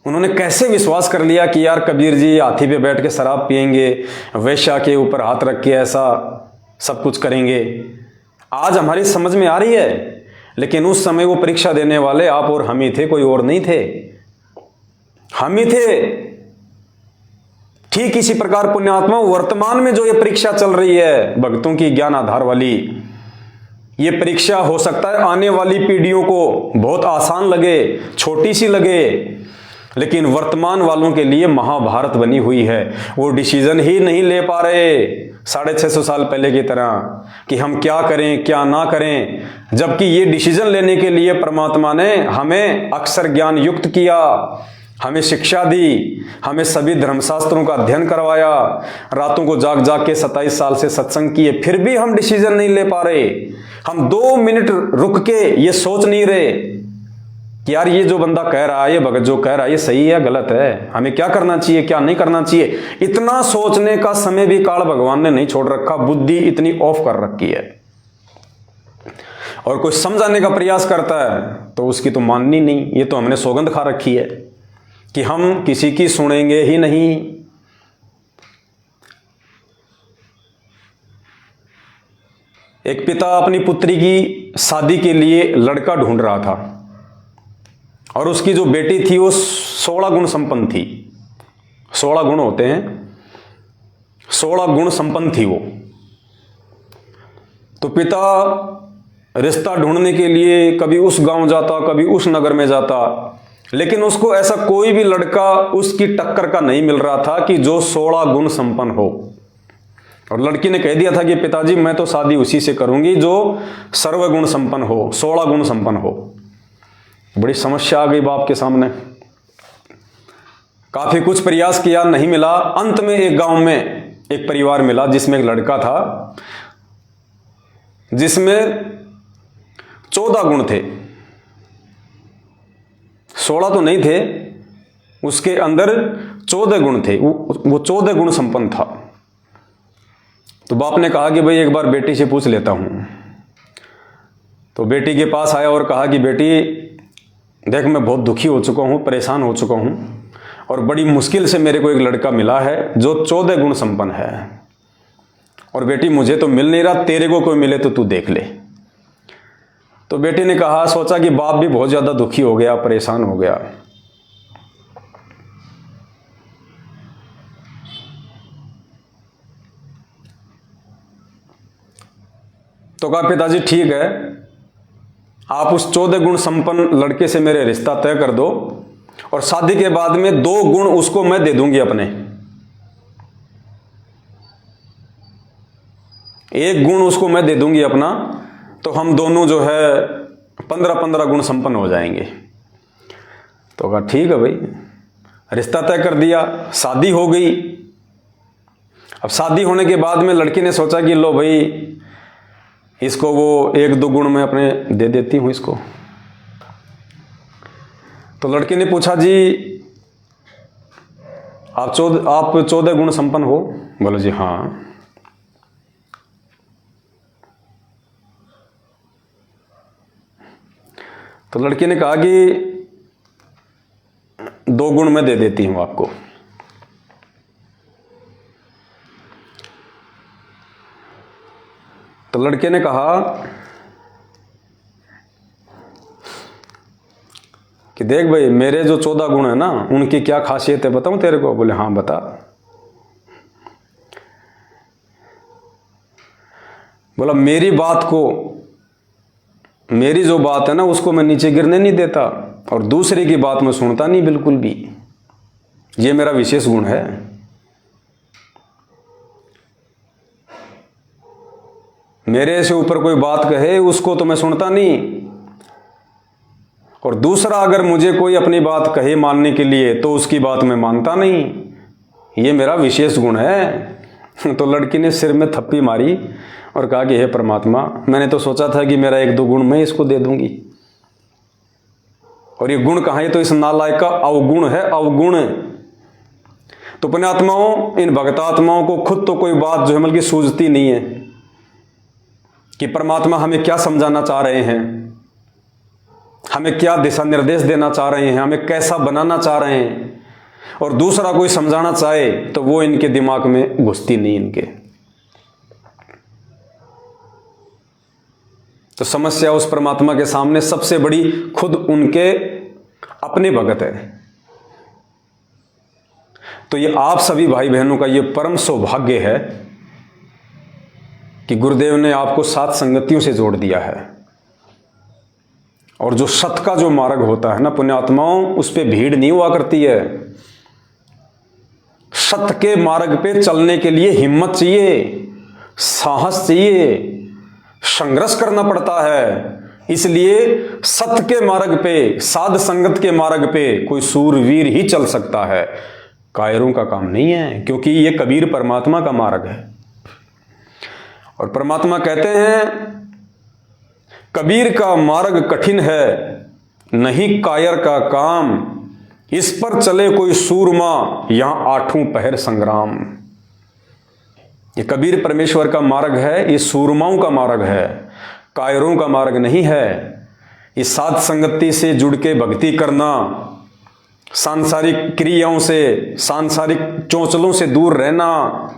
[SPEAKER 1] उन्होंने कैसे विश्वास कर लिया कि यार कबीर जी हाथी पे बैठ के शराब पिएंगे, वेश्या के ऊपर हाथ रख के ऐसा सब कुछ करेंगे। आज हमारी समझ में आ रही है, लेकिन उस समय वो परीक्षा देने वाले आप और हम ही थे, कोई और नहीं थे। हम ही थे। ठीक इसी प्रकार पुण्यात्मा वर्तमान में जो ये परीक्षा चल रही है भक्तों की ज्ञान आधार वाली, ये परीक्षा हो सकता है आने वाली पीढ़ियों को बहुत आसान लगे, छोटी सी लगे, लेकिन वर्तमान वालों के लिए महाभारत बनी हुई है। वो डिसीजन ही नहीं ले पा रहे 650 साल पहले की तरह कि हम क्या करें क्या ना करें, जबकि ये डिसीजन लेने के लिए परमात्मा ने हमें अक्षर ज्ञान युक्त किया, हमें शिक्षा दी, हमें सभी धर्मशास्त्रों का अध्ययन करवाया, रातों को जाग जाग के 27 साल से सत्संग किए, फिर भी हम डिसीजन नहीं ले पा रहे। हम 2 मिनट रुक के ये सोच नहीं रहे कि यार ये जो बंदा कह रहा है, ये भगत जो कह रहा है, ये सही है गलत है, हमें क्या करना चाहिए क्या नहीं करना चाहिए। इतना सोचने का समय भी काल भगवान ने नहीं छोड़ रखा। बुद्धि इतनी ऑफ कर रखी है। और कोई समझाने का प्रयास करता है तो उसकी तो माननी नहीं। ये तो हमने सौगंध खा रखी है कि हम किसी की सुनेंगे ही नहीं। एक पिता अपनी पुत्री की शादी के लिए लड़का ढूंढ रहा था और उसकी जो बेटी थी वो 16 गुण संपन्न थी। 16 गुण होते हैं, 16 गुण संपन्न थी वो। तो पिता रिश्ता ढूंढने के लिए कभी उस गांव जाता, कभी उस नगर में जाता, लेकिन उसको ऐसा कोई भी लड़का उसकी टक्कर का नहीं मिल रहा था कि जो 16 गुण संपन्न हो। और लड़की ने कह दिया था कि पिताजी मैं तो शादी उसी से करूंगी जो सर्वगुण संपन्न हो, 16 गुण संपन्न हो। बड़ी समस्या आ गई बाप के सामने। काफी कुछ प्रयास किया, नहीं मिला। अंत में एक गांव में एक परिवार मिला जिसमें एक लड़का था जिसमें 14 गुण थे। 16 तो नहीं थे, उसके अंदर 14 गुण थे। वो 14 गुण संपन्न था। तो बाप ने कहा कि भाई एक बार बेटी से पूछ लेता हूं। तो बेटी के पास आया और कहा कि बेटी देख मैं बहुत दुखी हो चुका हूँ, परेशान हो चुका हूँ, और बड़ी मुश्किल से मेरे को एक लड़का मिला है जो 14 गुण संपन्न है, और बेटी मुझे तो मिल नहीं रहा, तेरे को कोई मिले तो तू देख ले। तो बेटी ने कहा, सोचा कि बाप भी बहुत ज़्यादा दुखी हो गया, परेशान हो गया। तो कहा पिताजी ठीक है, आप उस 14 गुण संपन्न लड़के से मेरे रिश्ता तय कर दो, और शादी के बाद में 2 गुण उसको मैं दे दूंगी अपने, 1 गुण उसको मैं दे दूंगी अपना, तो हम दोनों जो है 15-15 गुण संपन्न हो जाएंगे। तो कहा ठीक है भाई, रिश्ता तय कर दिया, शादी हो गई। अब शादी होने के बाद में लड़की ने सोचा कि लो भाई इसको वो 1-2 गुण मैं अपने दे देती हूँ इसको। तो लड़की ने पूछा जी आप 14 गुण संपन्न हो? बोले जी हाँ। तो लड़की ने कहा कि 2 गुण मैं दे देती हूं आपको। तो लड़के ने कहा कि देख भाई मेरे जो 14 गुण है ना, उनकी क्या खासियत है बताऊं तेरे को? बोले हाँ बता। बोला मेरी बात को, मेरी जो बात है ना उसको मैं नीचे गिरने नहीं देता, और दूसरे की बात मैं सुनता नहीं बिल्कुल भी, ये मेरा विशेष गुण है। मेरे से ऊपर कोई बात कहे उसको तो मैं सुनता नहीं, और दूसरा अगर मुझे कोई अपनी बात कहे मानने के लिए तो उसकी बात मैं मानता नहीं, ये मेरा विशेष गुण है। तो लड़की ने सिर में थप्पी मारी और कहा कि हे परमात्मा, मैंने तो सोचा था कि मेरा 1-2 गुण मैं इसको दे दूंगी, और ये गुण कहाँ है? तो इस नालायक का अवगुण है, अवगुण। तो पुण्यात्माओं, इन भक्तात्माओं को खुद तो कोई बात जो है बल्कि सूझती नहीं है कि परमात्मा हमें क्या समझाना चाह रहे हैं, हमें क्या दिशा निर्देश देना चाह रहे हैं, हमें कैसा बनाना चाह रहे हैं, और दूसरा कोई समझाना चाहे तो वो इनके दिमाग में घुसती नहीं इनके। तो समस्या उस परमात्मा के सामने सबसे बड़ी खुद उनके अपने भगत है। तो ये आप सभी भाई बहनों का ये परम सौभाग्य है कि गुरुदेव ने आपको 7 संगतियों से जोड़ दिया है, और जो सत का जो मार्ग होता है ना पुण्यात्माओं, उस पे भीड़ नहीं हुआ करती है। सत्य के मार्ग पे चलने के लिए हिम्मत चाहिए, साहस चाहिए, संघर्ष करना पड़ता है। इसलिए सत्य के मार्ग पे, साध संगत के मार्ग पे कोई सूरवीर ही चल सकता है, कायरों का काम नहीं है, क्योंकि ये कबीर परमात्मा का मार्ग है। और परमात्मा कहते हैं कबीर का मार्ग कठिन है, नहीं कायर का काम, इस पर चले कोई सूरमा, यहां 8 पहर संग्राम। ये कबीर परमेश्वर का मार्ग है, ये सूरमाओं का मार्ग है, कायरों का मार्ग नहीं है। ये साध संगति से जुड़ के भक्ति करना, सांसारिक क्रियाओं से, सांसारिक चौंचलों से दूर रहना,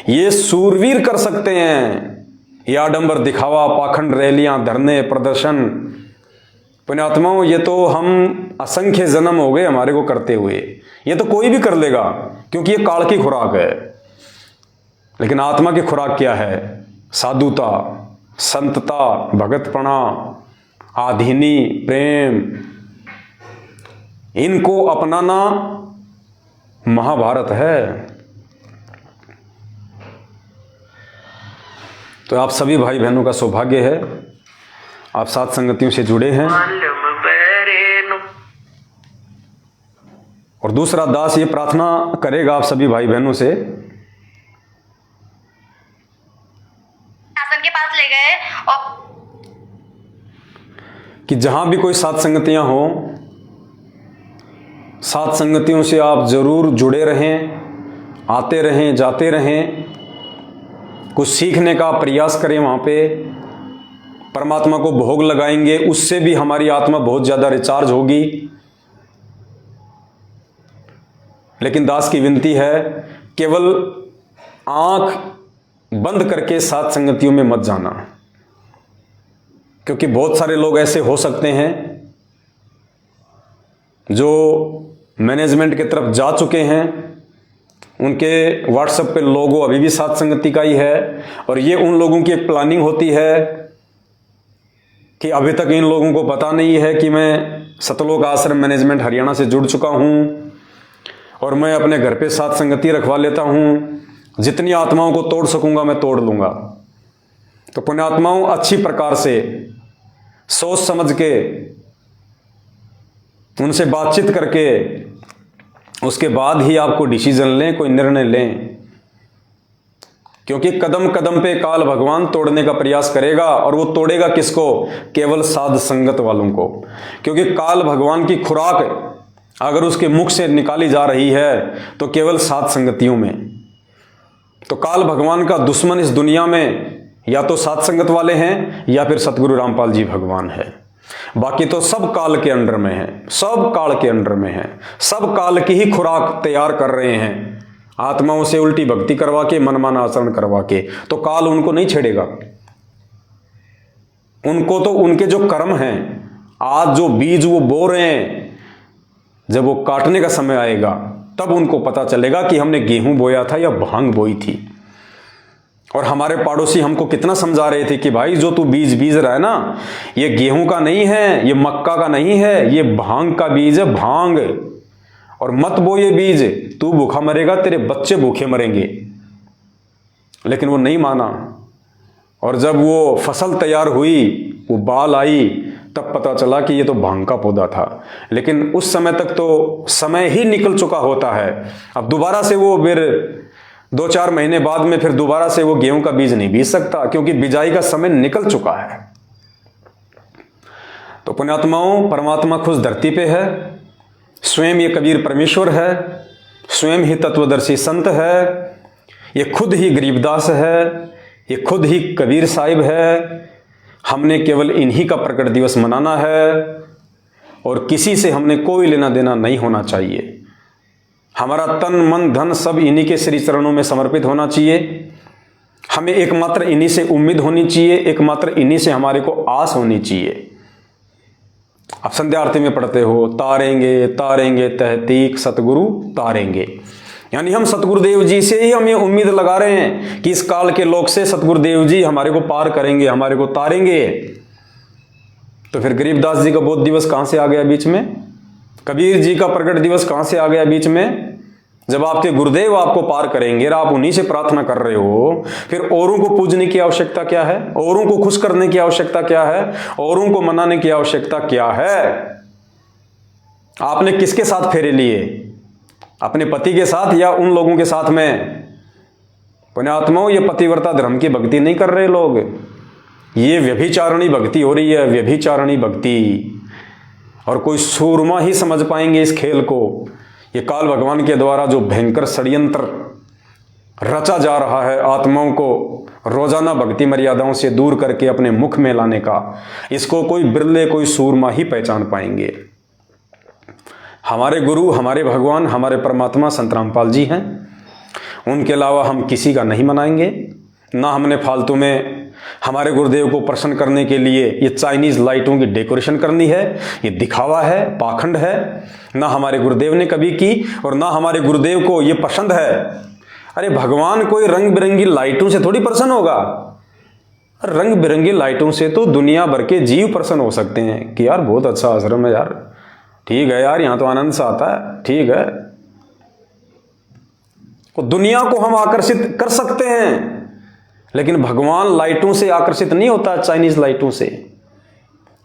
[SPEAKER 1] ये सूरवीर कर सकते हैं। ये आडंबर दिखावा, पाखंड रैलियां, धरने, प्रदर्शन, पुण्यात्माओं, ये तो हम असंख्य जन्म हो गए हमारे को करते हुए, ये तो कोई भी कर लेगा, क्योंकि ये काल की खुराक है। लेकिन आत्मा की खुराक क्या है? साधुता, संतता, भगतपना, आधीनी, प्रेम, इनको अपनाना महाभारत है। तो आप सभी भाई बहनों का सौभाग्य है, आप 7 संगतियों से जुड़े हैं। और दूसरा दास ये प्रार्थना करेगा आप सभी भाई बहनों से,
[SPEAKER 3] शासन के पास ले गए और
[SPEAKER 1] कि जहां भी कोई 7 संगतियां हो, 7 संगतियों से आप जरूर जुड़े रहें, आते रहें, जाते रहें, कुछ सीखने का प्रयास करें। वहां पे परमात्मा को भोग लगाएंगे, उससे भी हमारी आत्मा बहुत ज्यादा रिचार्ज होगी। लेकिन दास की विनती है, केवल आंख बंद करके सात संगतियों में मत जाना, क्योंकि बहुत सारे लोग ऐसे हो सकते हैं जो मैनेजमेंट की तरफ जा चुके हैं, उनके व्हाट्सएप पे लोगो अभी भी सात संगति का ही है, और ये उन लोगों की एक प्लानिंग होती है कि अभी तक इन लोगों को पता नहीं है कि मैं सतलोक आश्रम मैनेजमेंट हरियाणा से जुड़ चुका हूं और मैं अपने घर पे सात संगति रखवा लेता हूं, जितनी आत्माओं को तोड़ सकूंगा मैं तोड़ लूंगा। तो पुण्यात्माओं, अच्छी प्रकार से सोच समझ के उनसे बातचीत करके उसके बाद ही आपको डिसीजन लें, कोई निर्णय लें, क्योंकि कदम कदम पे काल भगवान तोड़ने का प्रयास करेगा। और वो तोड़ेगा किसको? केवल साध संगत वालों को। क्योंकि काल भगवान की खुराक अगर उसके मुख से निकाली जा रही है तो केवल सात संगतियों में। तो काल भगवान का दुश्मन इस दुनिया में या तो सात संगत वाले हैं या फिर सतगुरु रामपाल जी भगवान है। बाकी तो सब काल के अंडर में है, सब काल के अंडर में है, सब काल की ही खुराक तैयार कर रहे हैं, आत्माओं से उल्टी भक्ति करवा के, मनमाना आचरण करवा के। तो काल उनको नहीं छेड़ेगा। उनको तो उनके जो कर्म हैं, आज जो बीज वो बो रहे हैं, जब वो काटने का समय आएगा तब उनको पता चलेगा कि हमने गेहूं बोया था या भांग बोई थी। और हमारे पड़ोसी हमको कितना समझा रहे थे कि भाई जो तू बीज बीज रहा है ना, ये गेहूं का नहीं है, ये मक्का का नहीं है, ये भांग का बीज है, भांग। और मत बो ये बीज, तू भूखा मरेगा, तेरे बच्चे भूखे मरेंगे। लेकिन वो नहीं माना। और जब वो फसल तैयार हुई, वो बाल आई, तब पता चला कि ये तो भांग का पौधा था। लेकिन उस समय तक तो समय ही निकल चुका होता है। अब दोबारा से वो फिर 2-4 महीने बाद में फिर दोबारा से वो गेहूं का बीज नहीं बीज सकता, क्योंकि बिजाई का समय निकल चुका है। तो पुण्यात्माओं, परमात्मा खुद धरती पे है, स्वयं ये कबीर परमेश्वर है, स्वयं ही तत्वदर्शी संत है, ये खुद ही गरीबदास है, ये खुद ही कबीर साहिब है। हमने केवल इन्हीं का प्रकट दिवस मनाना है और किसी से हमने कोई लेना देना नहीं होना चाहिए। हमारा तन मन धन सब इन्हीं के श्री चरणों में समर्पित होना चाहिए। हमें एकमात्र इन्हीं से उम्मीद होनी चाहिए, एकमात्र इन्हीं से हमारे को आस होनी चाहिए। आप संध्या आरती में पढ़ते हो, तारेंगे तारेंगे तहतीक सतगुरु तारेंगे, यानी हम सतगुरुदेव जी से ही हम ये उम्मीद लगा रहे हैं कि इस काल के लोक से सतगुरुदेव जी हमारे को पार करेंगे, हमारे को तारेंगे। तो फिर गरीबदास जी का बोध दिवस कहां से आ गया बीच में? कबीर जी का प्रकट दिवस कहां से आ गया बीच में? जब आपके गुरुदेव आपको पार करेंगे और आप उन्हीं से प्रार्थना कर रहे हो, फिर औरों को पूजने की आवश्यकता क्या है? औरों को खुश करने की आवश्यकता क्या है? औरों को मनाने की आवश्यकता क्या है? आपने किसके साथ फेरे लिए? अपने पति के साथ या उन लोगों के साथ में? पुण्यात्माओं, ये पतिव्रता धर्म की भक्ति नहीं कर रहे लोग, ये व्यभिचारणी भक्ति हो रही है, व्यभिचारणी भक्ति। और कोई सूरमा ही समझ पाएंगे इस खेल को। ये काल भगवान के द्वारा जो भयंकर षड्यंत्र रचा जा रहा है आत्माओं को रोजाना भक्ति मर्यादाओं से दूर करके अपने मुख में लाने का, इसको कोई बिरले, कोई सूरमा ही पहचान पाएंगे। हमारे गुरु, हमारे भगवान, हमारे परमात्मा संत रामपाल जी हैं। उनके अलावा हम किसी का नहीं मनाएंगे। ना हमने फालतू में हमारे गुरुदेव को प्रसन्न करने के लिए ये चाइनीज लाइटों की डेकोरेशन करनी है, ये दिखावा है, पाखंड है। ना हमारे गुरुदेव ने कभी की और ना हमारे गुरुदेव को ये पसंद है। अरे भगवान कोई रंग बिरंगी लाइटों से थोड़ी प्रसन्न होगा। रंग बिरंगी लाइटों से तो दुनिया भर के जीव प्रसन्न हो सकते हैं कि यार बहुत अच्छा आश्रम है यार, ठीक है यार, यहां तो आनंद सा आता है, ठीक है। तो दुनिया को हम आकर्षित कर सकते हैं, लेकिन भगवान लाइटों से आकर्षित नहीं होता, चाइनीज लाइटों से।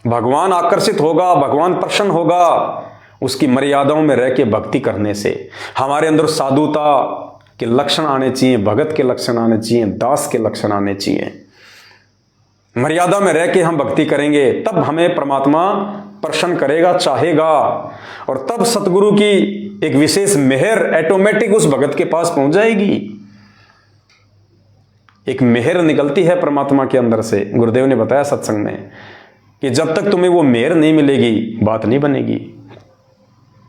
[SPEAKER 1] भगवान आकर्षित होगा, भगवान प्रसन्न होगा उसकी मर्यादाओं में रह के भक्ति करने से। हमारे अंदर साधुता के लक्षण आने चाहिए, भगत के लक्षण आने चाहिए, दास के लक्षण आने चाहिए। मर्यादा में रह के हम भक्ति करेंगे, तब हमें परमात्मा प्रसन्न करेगा, चाहेगा। और तब सतगुरु की एक विशेष मेहर ऑटोमेटिक उस भगत के पास पहुंच जाएगी। एक मेहर निकलती है परमात्मा के अंदर से। गुरुदेव ने बताया सत्संग में कि जब तक तुम्हें वो मेहर नहीं मिलेगी बात नहीं बनेगी।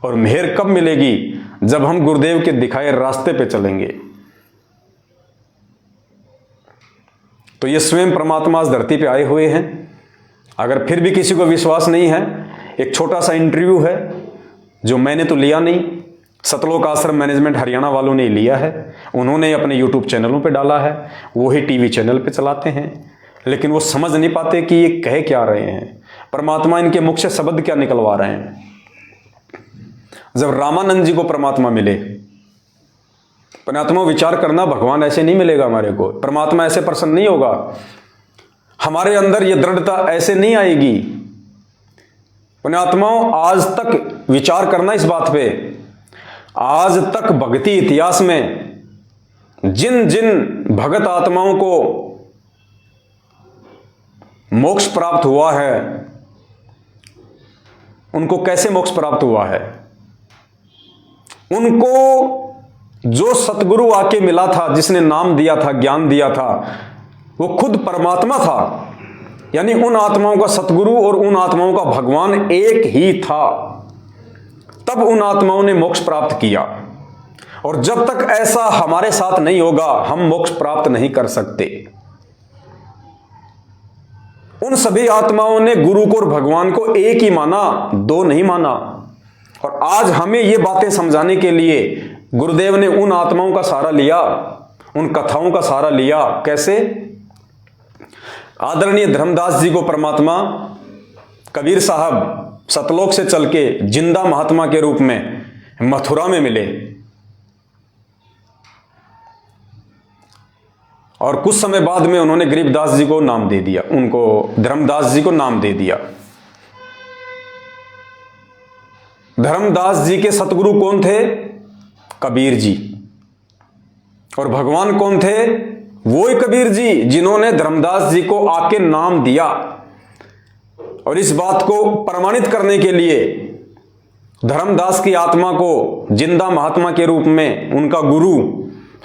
[SPEAKER 1] और मेहर कब मिलेगी? जब हम गुरुदेव के दिखाए रास्ते पे चलेंगे। तो ये स्वयं परमात्मा इस धरती पे आए हुए हैं। अगर फिर भी किसी को विश्वास नहीं है, एक छोटा सा इंटरव्यू है जो मैंने तो लिया नहीं, सतलोक आश्रम मैनेजमेंट हरियाणा वालों ने लिया है। उन्होंने अपने यूट्यूब चैनलों पे डाला है, वो ही टीवी चैनल पे चलाते हैं, लेकिन वो समझ नहीं पाते कि ये कह क्या रहे हैं, परमात्मा इनके मुख से शब्द क्या निकलवा रहे हैं। जब रामानंद जी को परमात्मा मिले, परमात्मा विचार करना, भगवान ऐसे नहीं मिलेगा हमारे को, परमात्मा ऐसे प्रसन्न नहीं होगा, हमारे अंदर ये दृढ़ता ऐसे नहीं आएगी। पुण्यात्माओं, आज तक विचार करना इस बात पे, आज तक भक्ति इतिहास में जिन जिन भगत आत्माओं को मोक्ष प्राप्त हुआ है, उनको कैसे मोक्ष प्राप्त हुआ है? उनको जो सतगुरु आके मिला था, जिसने नाम दिया था, ज्ञान दिया था, वो खुद परमात्मा था। यानी उन आत्माओं का सतगुरु और उन आत्माओं का भगवान एक ही था। तब उन आत्माओं ने मोक्ष प्राप्त किया। और जब तक ऐसा हमारे साथ नहीं होगा, हम मोक्ष प्राप्त नहीं कर सकते। उन सभी आत्माओं ने गुरु को और भगवान को एक ही माना, दो नहीं माना। और आज हमें ये बातें समझाने के लिए गुरुदेव ने उन आत्माओं का सहारा लिया, उन कथाओं का सहारा लिया। कैसे? आदरणीय धर्मदास जी को परमात्मा कबीर साहब सतलोक से चल के जिंदा महात्मा के रूप में मथुरा में मिले। और कुछ समय बाद में उन्होंने गरीबदास जी को नाम दे दिया, उनको धर्मदास जी को नाम दे दिया। धर्मदास जी के सतगुरु कौन थे? कबीर जी। और भगवान कौन थे? वो ही कबीर जी, जिन्होंने धर्मदास जी को आके नाम दिया। और इस बात को प्रमाणित करने के लिए धर्मदास की आत्मा को जिंदा महात्मा के रूप में उनका गुरु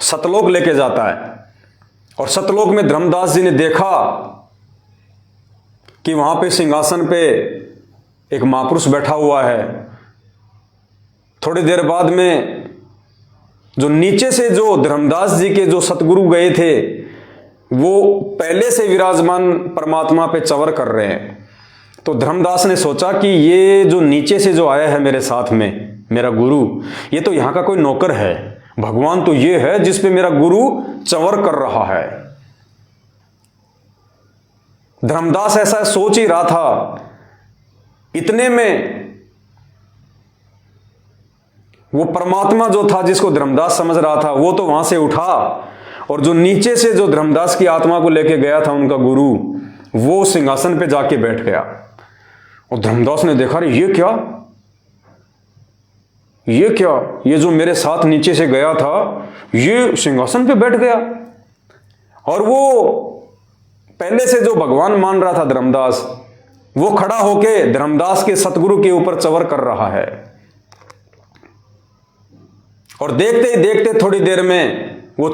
[SPEAKER 1] सतलोक लेके जाता है। और सतलोक में धर्मदास जी ने देखा कि वहां पे सिंहासन पे एक महापुरुष बैठा हुआ है। थोड़ी देर बाद में जो नीचे से जो धर्मदास जी के जो सतगुरु गए थे, वो पहले से विराजमान परमात्मा पे चवर कर रहे हैं। तो धर्मदास ने सोचा कि ये जो नीचे से जो आया है मेरे साथ में, मेरा गुरु, ये तो यहां का कोई नौकर है, भगवान तो ये है जिस पे मेरा गुरु चवर कर रहा है। धर्मदास ऐसा सोच ही रहा था। इतने में वो परमात्मा जो था, जिसको धर्मदास समझ रहा था, वो तो वहां से उठा और जो नीचे से जो धर्मदास की आत्मा को लेके गया था उनका गुरु, वो सिंहासन पे जाके बैठ गया। और धर्मदास ने देखा, अरे ये क्या, ये जो मेरे साथ नीचे से गया था, ये सिंहासन पे बैठ गया। और वो पहले से जो भगवान मान रहा था धर्मदास, वो खड़ा होके धर्मदास के सतगुरु के ऊपर चवर कर रहा है। और देखते ही देखते थोड़ी देर में वो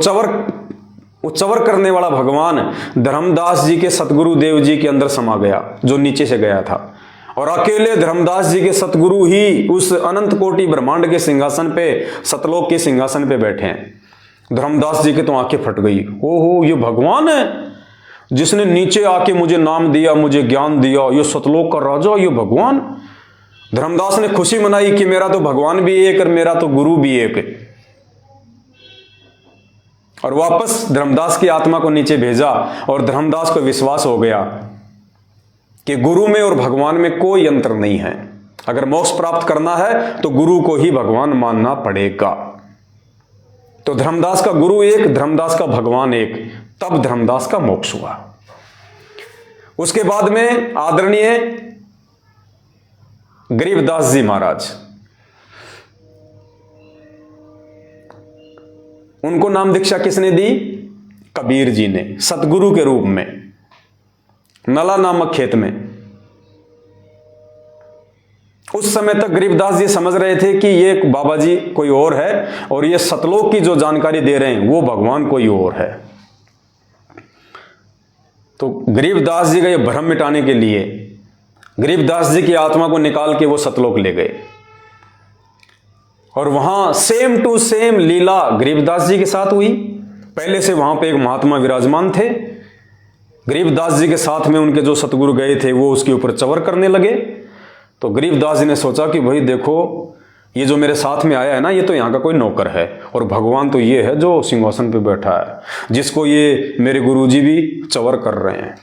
[SPEAKER 1] चवर करने वाला भगवान धर्मदास जी के सतगुरु देव जी के अंदर समा गया, जो नीचे से गया था। और अकेले धर्मदास जी के सतगुरु ही उस अनंत कोटि ब्रह्मांड के सिंहासन पे, सतलोक के सिंहासन पे बैठे हैं। धर्मदास जी के तो आंखें फट गई। ओहो, ये भगवान है जिसने नीचे आके मुझे नाम दिया, मुझे ज्ञान दिया, ये सतलोक का राजा, ये भगवान। धर्मदास ने खुशी मनाई कि मेरा तो भगवान भी एक और मेरा तो गुरु भी एक। और वापस धर्मदास की आत्मा को नीचे भेजा। और धर्मदास को विश्वास हो गया कि गुरु में और भगवान में कोई अंतर नहीं है। अगर मोक्ष प्राप्त करना है तो गुरु को ही भगवान मानना पड़ेगा। तो धर्मदास का गुरु एक, धर्मदास का भगवान एक। तब धर्मदास का मोक्ष हुआ। उसके बाद में आदरणीय गरीबदास जी महाराज, उनको नाम दीक्षा किसने दी? कबीर जी ने, सतगुरु के रूप में, नला नामक खेत में। उस समय तक गरीबदास जी समझ रहे थे कि ये बाबा जी कोई और है और ये सतलोक की जो जानकारी दे रहे हैं वो भगवान कोई और है। तो गरीबदास जी का ये भ्रम मिटाने के लिए गरीबदास जी की आत्मा को निकाल के वो सतलोक ले गए और वहां सेम टू सेम लीला गरीबदास जी के साथ हुई। पहले से वहां पे एक महात्मा विराजमान थे, गरीबदास जी के साथ में उनके जो सतगुरु गए थे वो उसके ऊपर चवर करने लगे। तो गरीबदास जी ने सोचा कि भाई देखो, ये जो मेरे साथ में आया है ना, ये तो यहाँ का कोई नौकर है और भगवान तो ये है जो सिंहासन पे बैठा है, जिसको ये मेरे गुरुजी भी चवर कर रहे हैं।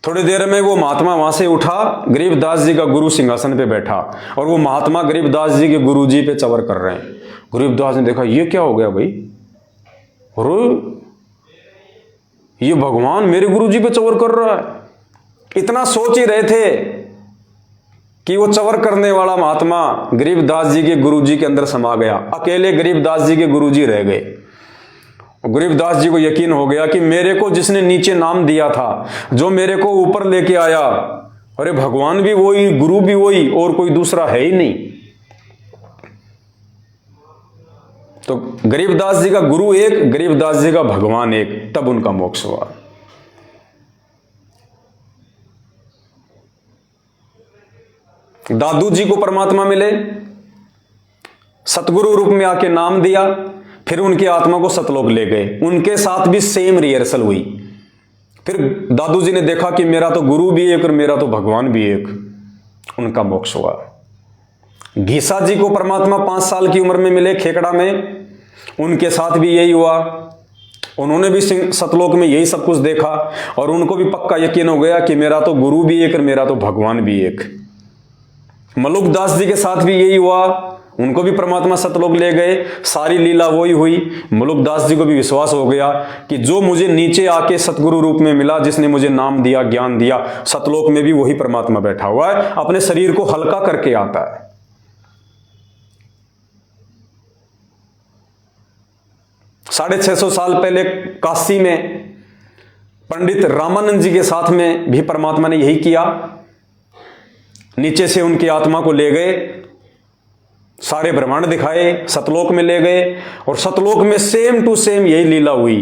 [SPEAKER 1] थोड़ी देर में वो महात्मा वहां से उठा, गरीबदास जी का गुरु सिंहासन पे बैठा और वो महात्मा गरीबदास जी के गुरुजी पे चवर कर रहे हैं। गरीबदास ने देखा ये क्या हो गया भाई, और ये भगवान मेरे गुरुजी पे चवर कर रहा है। इतना सोच ही रहे थे कि वो चवर करने वाला महात्मा गरीबदास जी के गुरुजी के अंदर समा गया, अकेले गरीबदास जी के गुरुजी रह गए। गरीबदास जी को यकीन हो गया कि मेरे को जिसने नीचे नाम दिया था, जो मेरे को ऊपर लेके आया, अरे भगवान भी वही, गुरु भी वही, और कोई दूसरा है ही नहीं। तो गरीबदास जी का गुरु एक, गरीबदास जी का भगवान एक, तब उनका मोक्ष हुआ। दादू जी को परमात्मा मिले, सतगुरु रूप में आके नाम दिया, फिर उनकी आत्मा को सतलोक ले गए। उनके साथ भी सेम रिहर्सल हुई। फिर दादू जी ने देखा कि मेरा तो गुरु भी एक और मेरा तो भगवान भी एक, उनका मोक्ष हुआ। घीसा जी को परमात्मा 5 साल की उम्र में मिले खेकड़ा में, उनके साथ भी यही हुआ। उन्होंने भी सतलोक में यही सब कुछ देखा और उनको भी पक्का यकीन हो गया कि मेरा तो गुरु भी एक और मेरा तो भगवान भी एक। मलुकदास जी के साथ भी यही हुआ, उनको भी परमात्मा सतलोक ले गए, सारी लीला वही हुई। मलुकदास जी को भी विश्वास हो गया कि जो मुझे नीचे आके सतगुरु रूप में मिला, जिसने मुझे नाम दिया, ज्ञान दिया, सतलोक में भी वही परमात्मा बैठा हुआ है, अपने शरीर को हल्का करके आता है। 650 साल पहले काशी में पंडित रामानंद जी के साथ में भी परमात्मा ने यही किया। नीचे से उनकी आत्मा को ले गए, सारे ब्रह्मांड दिखाए, सतलोक में ले गए और सतलोक में सेम टू सेम यही लीला हुई।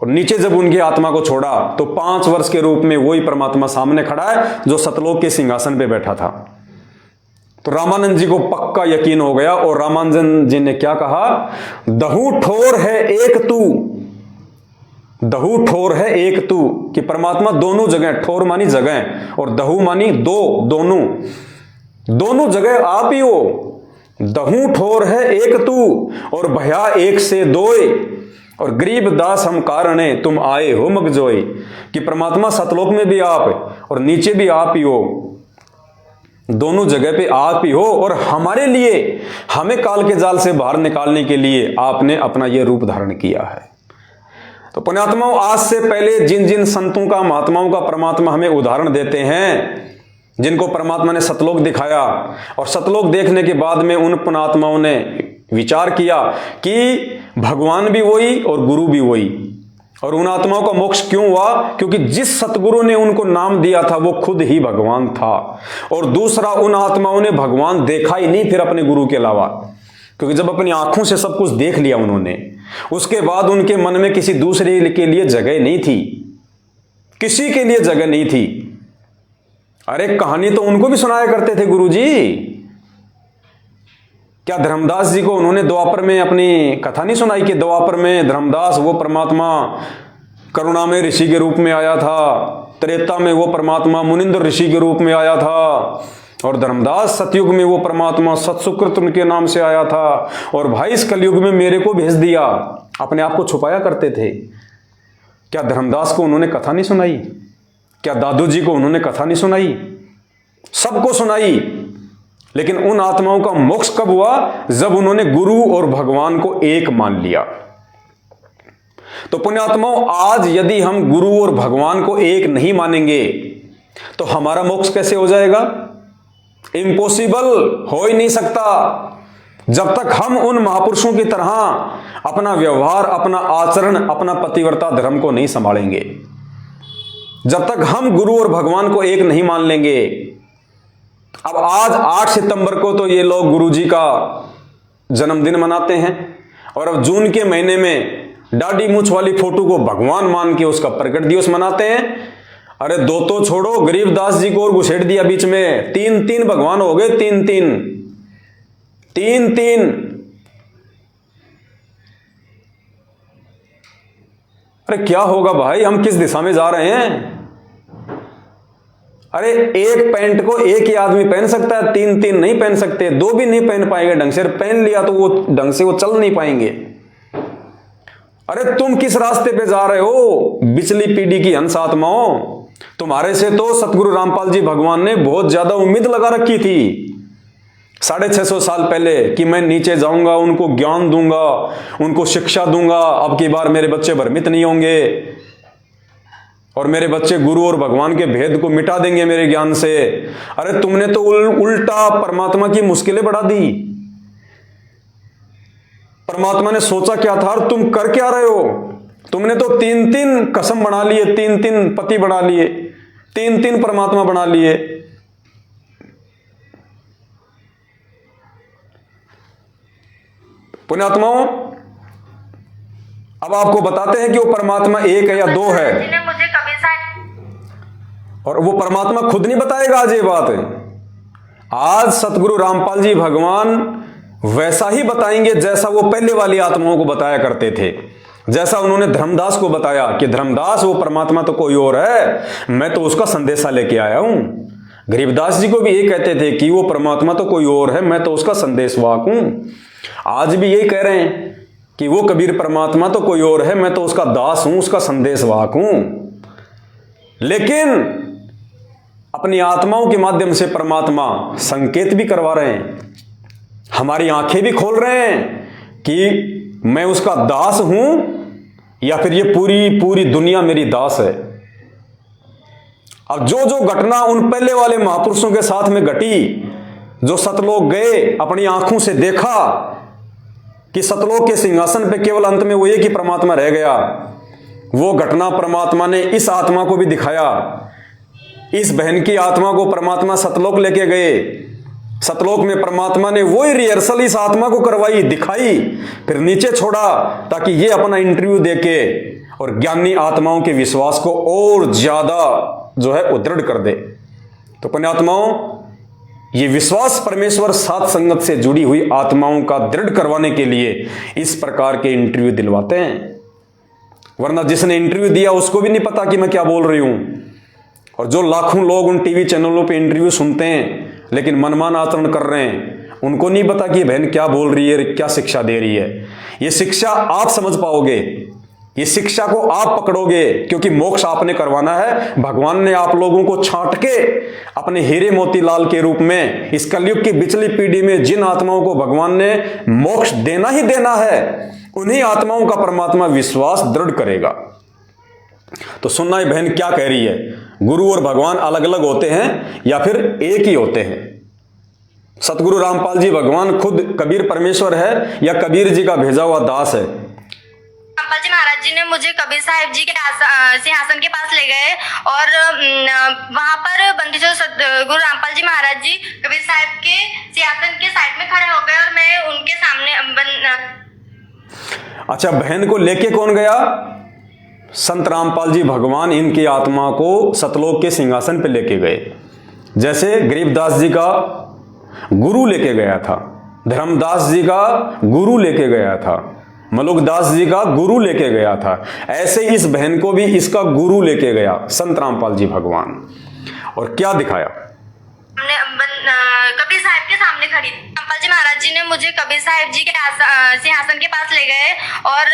[SPEAKER 1] और नीचे जब उनकी आत्मा को छोड़ा तो 5 वर्ष के रूप में वही परमात्मा सामने खड़ा है जो सतलोक के सिंहासन पे बैठा था। तो रामानंद जी को पक्का यकीन हो गया और रामानंद जी ने क्या कहा, दहू ठोर है एक तू, दहू ठोर है एक तू, कि परमात्मा दोनों जगह, ठोर मानी जगह और दहू मानी दो, दोनों जगह आप ही हो। दहू ठोर है एक तू और भया एक से दोए, और गरीब दास हम कारणे तुम आए हो मगजोए, कि परमात्मा सतलोक में भी आप और नीचे भी आप ही हो, दोनों जगह पे आप ही हो। और हमारे लिए, हमें काल के जाल से बाहर निकालने के लिए आपने अपना यह रूप धारण किया है। तो पुण्यात्माओं, आज से पहले जिन जिन संतों का, महात्माओं का परमात्मा हमें उदाहरण देते हैं, जिनको परमात्मा ने सतलोक दिखाया, और सतलोक देखने के बाद में उन पुण्यात्माओं ने विचार किया कि भगवान भी वही और गुरु भी वही, और उन आत्माओं का मोक्ष क्यों हुआ, क्योंकि जिस सतगुरु ने उनको नाम दिया था वो खुद ही भगवान था। और दूसरा, उन आत्माओं ने भगवान देखा ही नहीं फिर अपने गुरु के अलावा, क्योंकि जब अपनी आंखों से सब कुछ देख लिया उन्होंने, उसके बाद उनके मन में किसी दूसरे के लिए जगह नहीं थी, किसी के लिए जगह नहीं थी। अरे कहानी तो उनको भी सुनाया करते थे गुरुजी। क्या धर्मदास जी को उन्होंने द्वापर में अपनी कथा नहीं सुनाई कि द्वापर में धर्मदास वो परमात्मा करुणा में ऋषि के रूप में आया था, त्रेता में वो परमात्मा मुनिंद्र ऋषि के रूप में आया था, और धर्मदास सतयुग में वो परमात्मा सत्सुकृत उनके नाम से आया था, और भाई इस कलयुग में मेरे को भेज दिया। अपने आप को छुपाया करते थे। क्या धर्मदास को उन्होंने कथा नहीं सुनाई? क्या दादू जी को उन्होंने कथा नहीं सुनाई? सबको सुनाई। लेकिन उन आत्माओं का मोक्ष कब हुआ? जब उन्होंने गुरु और भगवान को एक मान लिया। तो पुण्यात्माओं, आज यदि हम गुरु और भगवान को एक नहीं मानेंगे तो हमारा मोक्ष कैसे हो जाएगा? इम्पॉसिबल, हो ही नहीं सकता। जब तक हम उन महापुरुषों की तरह अपना व्यवहार, अपना आचरण, अपना पतिव्रता धर्म को नहीं संभालेंगे, जब तक हम गुरु और भगवान को एक नहीं मान लेंगे। अब आज 8 सितंबर को तो ये लोग गुरु जी का जन्मदिन मनाते हैं, और अब जून के महीने में दाढ़ी मूछ वाली फोटो को भगवान मान के उसका प्रकट दिवस मनाते हैं। अरे दो तो छोड़ो, गरीबदास जी को और घुसेड़ दिया बीच में, 3-3 भगवान हो गए, 3-3। अरे क्या होगा भाई, हम किस दिशा में जा रहे हैं? अरे एक पैंट को एक ही आदमी पहन सकता है, 3-3 नहीं पहन सकते, 2 भी नहीं पहन पाएंगे ढंग से। पहन लिया तो वो ढंग से वो चल नहीं पाएंगे। अरे तुम किस रास्ते पे जा रहे हो बिचली पीढ़ी की हंस आत्माओं? तुम्हारे से तो सतगुरु रामपाल जी भगवान ने बहुत ज्यादा उम्मीद लगा रखी थी 650 साल पहले कि मैं नीचे जाऊंगा, उनको ज्ञान दूंगा, उनको शिक्षा दूंगा, अब की बार मेरे बच्चे भ्रमित नहीं होंगे और मेरे बच्चे गुरु और भगवान के भेद को मिटा देंगे मेरे ज्ञान से। अरे तुमने तो उल्टा परमात्मा की मुश्किलें बढ़ा दी। परमात्मा ने सोचा क्या था और तुम कर क्या रहे हो? तुमने तो 3-3 कसम बना लिए, 3-3 पति बना लिए, 3-3 परमात्मा बना लिए। पुण्यात्माओं, अब आपको बताते हैं कि वो परमात्मा एक है या 2 है।
[SPEAKER 3] मुझे कबीर साहब,
[SPEAKER 1] और वो परमात्मा खुद नहीं बताएगा आज ये बात। आज सतगुरु रामपाल जी भगवान वैसा ही बताएंगे जैसा वो पहले वाली आत्माओं को बताया करते थे। जैसा उन्होंने धर्मदास को बताया कि धर्मदास वो परमात्मा तो कोई और है, मैं तो उसका संदेशा लेके आया हूं। गरीबदास जी को भी ये कहते थे कि वो परमात्मा तो कोई और है, मैं तो उसका संदेशवाहक हूं। आज भी यही कह रहे हैं कि वो कबीर परमात्मा तो कोई और है, मैं तो उसका दास हूं, उसका संदेशवाहक हूं। लेकिन अपनी आत्माओं के माध्यम से परमात्मा संकेत भी करवा रहे हैं, हमारी आंखें भी खोल रहे हैं कि मैं उसका दास हूं या फिर ये पूरी दुनिया मेरी दास है। अब जो घटना उन पहले वाले महापुरुषों के साथ में घटी, जो सतलोक गए, अपनी आंखों से देखा कि सतलोक के सिंहासन पे केवल अंत में वो एक ही परमात्मा रह गया, वो घटना परमात्मा ने इस आत्मा को भी दिखाया। इस बहन की आत्मा को परमात्मा सतलोक लेके गए। सतलोक में परमात्मा ने वही रिहर्सल इस आत्मा को करवाई, दिखाई, फिर नीचे छोड़ा ताकि ये अपना इंटरव्यू देके और ज्ञानी आत्माओं के विश्वास को और ज्यादा जो है उदृढ़ कर दे। तो पुण्यात्माओं, ये विश्वास परमेश्वर साथ संगत से जुड़ी हुई आत्माओं का दृढ़ करवाने के लिए इस प्रकार के इंटरव्यू दिलवाते हैं। वरना जिसने इंटरव्यू दिया उसको भी नहीं पता कि मैं क्या बोल रही हूं। और जो लाखों लोग उन टीवी चैनलों पे इंटरव्यू सुनते हैं लेकिन मनमान आचरण कर रहे हैं, उनको नहीं पता कि बहन क्या बोल रही है, क्या शिक्षा दे रही है। ये शिक्षा आप समझ पाओगे, ये शिक्षा को आप पकड़ोगे, क्योंकि मोक्ष आपने करवाना है। भगवान ने आप लोगों को छांट के अपने हीरे मोतीलाल के रूप में इस कलयुग की बिचली पीढ़ी में जिन आत्माओं को भगवान ने मोक्ष देना ही देना है, उन्हीं आत्माओं का परमात्मा विश्वास दृढ़ करेगा। तो सुनना है बहन क्या कह रही है, गुरु और भगवान अलग अलग होते हैं या फिर एक ही होते हैं? सतगुरु रामपाल जी भगवान खुद कबीर परमेश्वर है या कबीर जी का भेजा हुआ दास है?
[SPEAKER 3] रामपाल जी महाराज जी ने मुझे कबीर साहिब जी के सिंहासन के पास ले गए और वहां पर बंदिशों गुरु रामपाल जी महाराज जी कबीर साहिब के सिंहासन के साइड में खड़े हो गए और मैं उनके सामने।
[SPEAKER 1] अच्छा, बहन को लेके कौन गया? संत रामपाल जी भगवान इनकी आत्मा को सतलोक के सिंहासन पे लेके गए। जैसे गरीबदास जी का गुरु लेके गया था, धर्मदास जी का गुरु लेके गया था, मलुकदास जी का गुरु लेके गया था, ऐसे इस बहन को भी इसका गुरु लेके गया संत रामपाल जी भगवान। और क्या दिखाया?
[SPEAKER 3] कबीर साहिब के सामने खड़ी। रामपाल जी महाराज जी ने मुझे कबीर साहिब जी के सिंहासन के पास ले गए और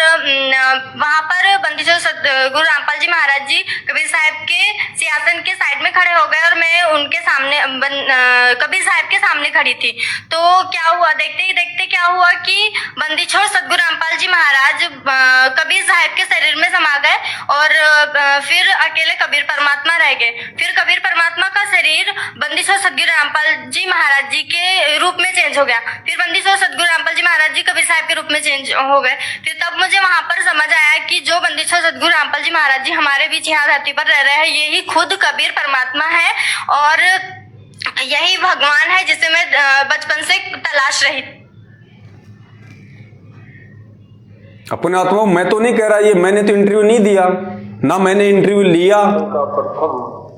[SPEAKER 3] वहां पर बंदिशों गुरु रामपाल जी महाराज जी कबीर साहिब के सिंहासन के साइड में खड़े हो गए और मैं उनके सामने कबीर साहिब के सामने खड़ी थी। तो क्या हुआ, देखते ही देखते क्या हुआ कि बंदिछोड़ सतगुरु रामपाल जी महाराज कबीर साहिब के शरीर में समा गए और फिर अकेले कबीर परमात्मा रह गए। फिर कबीर परमात्मा का शरीर बंदिछोड़ सतगुरु रामपाल जी महाराज जी के रूप में चेंज हो गया। फिर बंदिछोड़ सतगुरु रामपाल जी महाराज जी कबीर साहिब के रूप में चेंज हो गए। फिर तब मुझे वहां पर समझ आया कि जो बंदिछोड़ सतगुरु रामपाल जी महाराज जी हमारे बीच यहाँ धरती पर रह रहे हैं, यही खुद कबीर परमात्मा है और यही भगवान है जिसे मैं बचपन से तलाश रही।
[SPEAKER 1] अपने आत्मा, मैं तो नहीं कह रहा ये, मैंने तो इंटरव्यू नहीं दिया, ना मैंने इंटरव्यू लिया।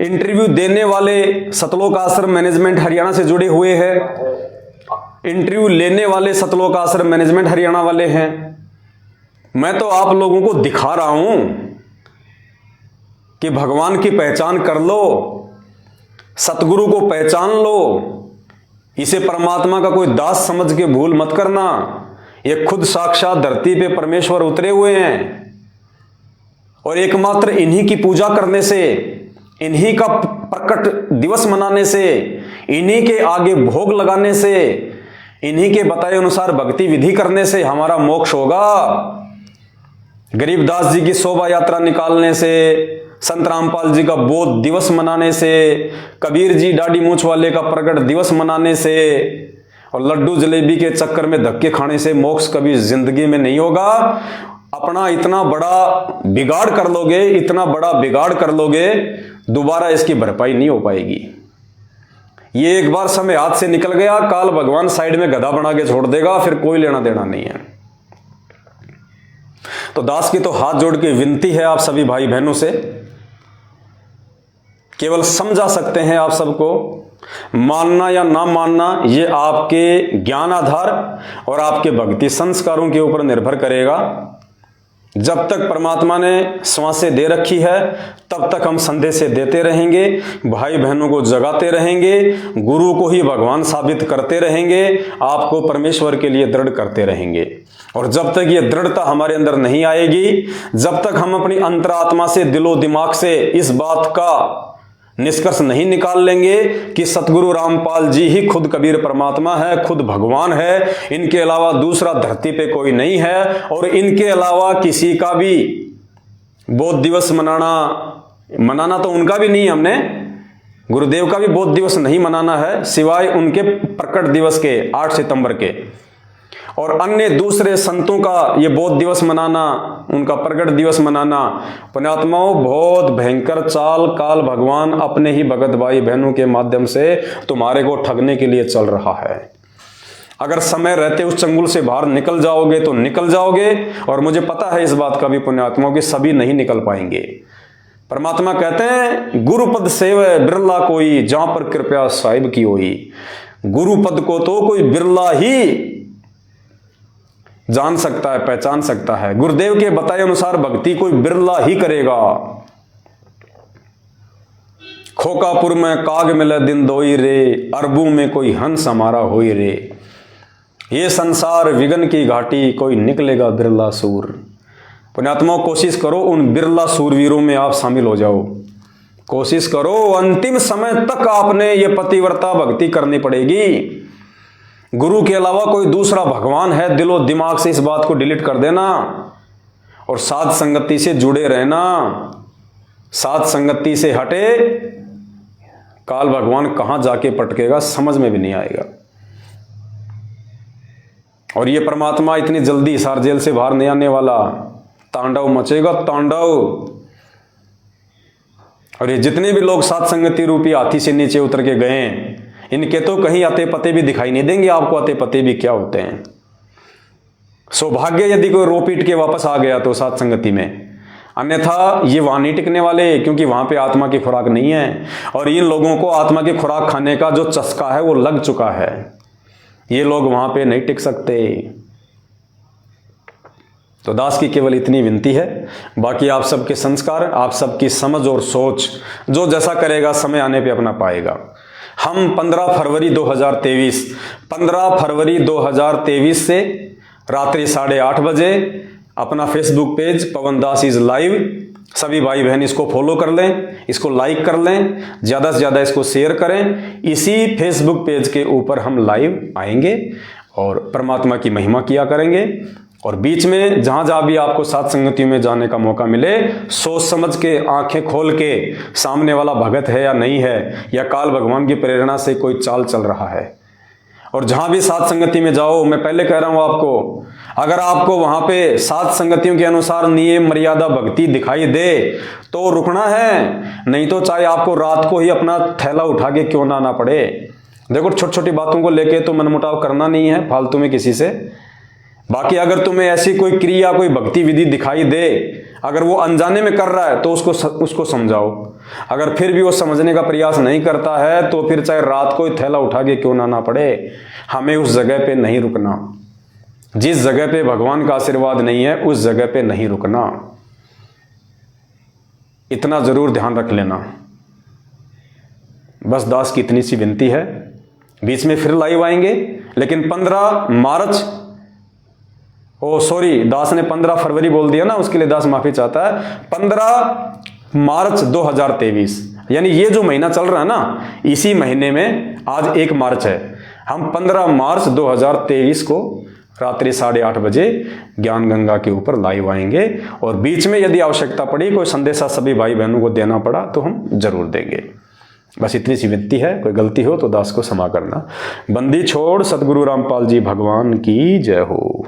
[SPEAKER 1] इंटरव्यू देने वाले सतलोक आश्रम मैनेजमेंट हरियाणा से जुड़े हुए हैं, इंटरव्यू लेने वाले सतलोक आश्रम मैनेजमेंट हरियाणा वाले हैं। मैं तो आप लोगों को दिखा रहा हूं कि भगवान की पहचान कर लो, सतगुरु को पहचान लो, इसे परमात्मा का कोई दास समझ के भूल मत करना। ये खुद साक्षात धरती पे परमेश्वर उतरे हुए हैं और एकमात्र इन्हीं की पूजा करने से, इन्हीं का प्रकट दिवस मनाने से, इन्हीं के आगे भोग लगाने से, इन्हीं के बताए अनुसार भक्ति विधि करने से हमारा मोक्ष होगा। गरीबदास जी की शोभा यात्रा निकालने से, संत रामपाल जी का बोध दिवस मनाने से, कबीर जी दाढ़ी मूंछ वाले का प्रकट दिवस मनाने से और लड्डू जलेबी के चक्कर में धक्के खाने से मोक्ष कभी जिंदगी में नहीं होगा। अपना इतना बड़ा बिगाड़ कर लोगे, इतना बड़ा बिगाड़ कर लोगे, दोबारा इसकी भरपाई नहीं हो पाएगी। ये एक बार समय हाथ से निकल गया, काल भगवान साइड में गधा बना के छोड़ देगा, फिर कोई लेना देना नहीं है। तो दास की तो हाथ जोड़ के विनती है आप सभी भाई बहनों से, केवल समझा सकते हैं आप सबको, मानना या ना मानना ये आपके ज्ञान आधार और आपके भक्ति संस्कारों के ऊपर निर्भर करेगा। जब तक परमात्मा ने श्वासें दे रखी है तब तक हम संदेशे देते रहेंगे, भाई बहनों को जगाते रहेंगे, गुरु को ही भगवान साबित करते रहेंगे, आपको परमेश्वर के लिए दृढ़ करते रहेंगे। और जब तक ये दृढ़ता हमारे अंदर नहीं आएगी, जब तक हम अपनी अंतरात्मा से, दिलो दिमाग से इस बात का निष्कर्ष नहीं निकाल लेंगे कि सतगुरु रामपाल जी ही खुद कबीर परमात्मा है, खुद भगवान है, इनके अलावा दूसरा धरती पे कोई नहीं है और इनके अलावा किसी का भी बोध दिवस मनाना तो उनका भी नहीं है, हमने गुरुदेव का भी बोध दिवस नहीं मनाना है, सिवाय उनके प्रकट दिवस के 8 सितंबर के, और अन्य दूसरे संतों का ये बोध दिवस मनाना, उनका प्रकट दिवस मनाना। पुण्यात्माओं, बहुत भयंकर चाल काल भगवान अपने ही भगत भाई बहनों के माध्यम से तुम्हारे को ठगने के लिए चल रहा है। अगर समय रहते उस चंगुल से बाहर निकल जाओगे तो निकल जाओगे, और मुझे पता है इस बात का भी पुण्यात्माओं कि सभी नहीं निकल पाएंगे। परमात्मा कहते हैं गुरुपद सेवै बिरला कोई, जहां पर कृपया साहिब की होई। गुरुपद को तो कोई बिरला ही जान सकता है, पहचान सकता है। गुरुदेव के बताए अनुसार भक्ति कोई बिरला ही करेगा। खोकापुर में काग मिले दिन दोई रे, अरबू में कोई हंस हमारा होई रे। ये संसार विघन की घाटी, कोई निकलेगा बिरला सूर। पुण्यात्माओं, कोशिश करो उन बिरला सूरवीरों में आप शामिल हो जाओ। कोशिश करो, अंतिम समय तक आपने ये पतिव्रता भक्ति करनी पड़ेगी। गुरु के अलावा कोई दूसरा भगवान है, दिलो दिमाग से इस बात को डिलीट कर देना और साध संगति से जुड़े रहना। साध संगति से हटे, काल भगवान कहां जाके पटकेगा समझ में भी नहीं आएगा। और ये परमात्मा इतनी जल्दी हिसार जेल से बाहर नहीं आने वाला, तांडव मचेगा तांडव। और ये जितने भी लोग साध संगति रूपी हाथी से नीचे उतर के गए, इनके तो कहीं अते पते भी दिखाई नहीं देंगे आपको, अते पते भी क्या होते हैं। सौभाग्य यदि कोई रो पीट के वापस आ गया तो साथ संगति में, अन्यथा ये वहां नहीं टिकने वाले, क्योंकि वहां पे आत्मा की खुराक नहीं है। और इन लोगों को आत्मा की खुराक खाने का जो चस्का है वो लग चुका है, ये लोग वहां पे नहीं टिक सकते। तो दास की केवल इतनी विनती है, बाकी आप सबके संस्कार, आप सबकी समझ और सोच, जो जैसा करेगा समय आने पे अपना पाएगा। हम 15 फरवरी 2023 से रात्रि 8:30 बजे अपना Facebook page Pawan Das is live, सभी भाई बहन इसको फॉलो कर लें, इसको लाइक कर लें, ज़्यादा से ज़्यादा इसको शेयर करें। इसी फेसबुक पेज के ऊपर हम लाइव आएंगे और परमात्मा की महिमा किया करेंगे। और बीच में जहां जहां भी आपको साथ संगति में जाने का मौका मिले, सोच समझ के, आंखें खोल के, सामने वाला भगत है या नहीं है, या काल भगवान की प्रेरणा से कोई चाल चल रहा है। और जहां भी साथ संगति में जाओ, मैं पहले कह रहा हूं आपको, अगर आपको वहां पे साथ संगतियों के अनुसार नियम मर्यादा भक्ति दिखाई दे तो रुकना है, नहीं तो चाहे आपको रात को ही अपना थैला उठा के क्यों ना आना पड़े। देखो, छोटी छोटी बातों को लेके तो मनमुटाव करना नहीं है फालतू में किसी से, बाकी अगर तुम्हें ऐसी कोई क्रिया, कोई भक्ति विधि दिखाई दे, अगर वो अनजाने में कर रहा है तो उसको समझाओ। अगर फिर भी वो समझने का प्रयास नहीं करता है तो फिर चाहे रात को ही थैला उठा के क्यों ना पड़े, हमें उस जगह पे नहीं रुकना। जिस जगह पे भगवान का आशीर्वाद नहीं है उस जगह पे नहीं रुकना, इतना जरूर ध्यान रख लेना। बस दास की इतनी सी विनती है। बीच में फिर लाइव आएंगे, लेकिन 15 मार्च, दास ने 15 फरवरी बोल दिया ना, उसके लिए दास माफी चाहता है। 15 मार्च 2023, यानी ये जो महीना चल रहा है ना, इसी महीने में आज 1 मार्च है। हम 15 मार्च 2023 को रात्रि 8:30 बजे ज्ञान गंगा के ऊपर लाइव आएंगे, और बीच में यदि आवश्यकता पड़ी, कोई संदेशा सभी भाई बहनों को देना पड़ा तो हम जरूर देंगे। बस इतनी सी विनती है। कोई गलती हो तो दास को क्षमा करना। बंदी छोड़ सतगुरु रामपाल जी भगवान की जय हो।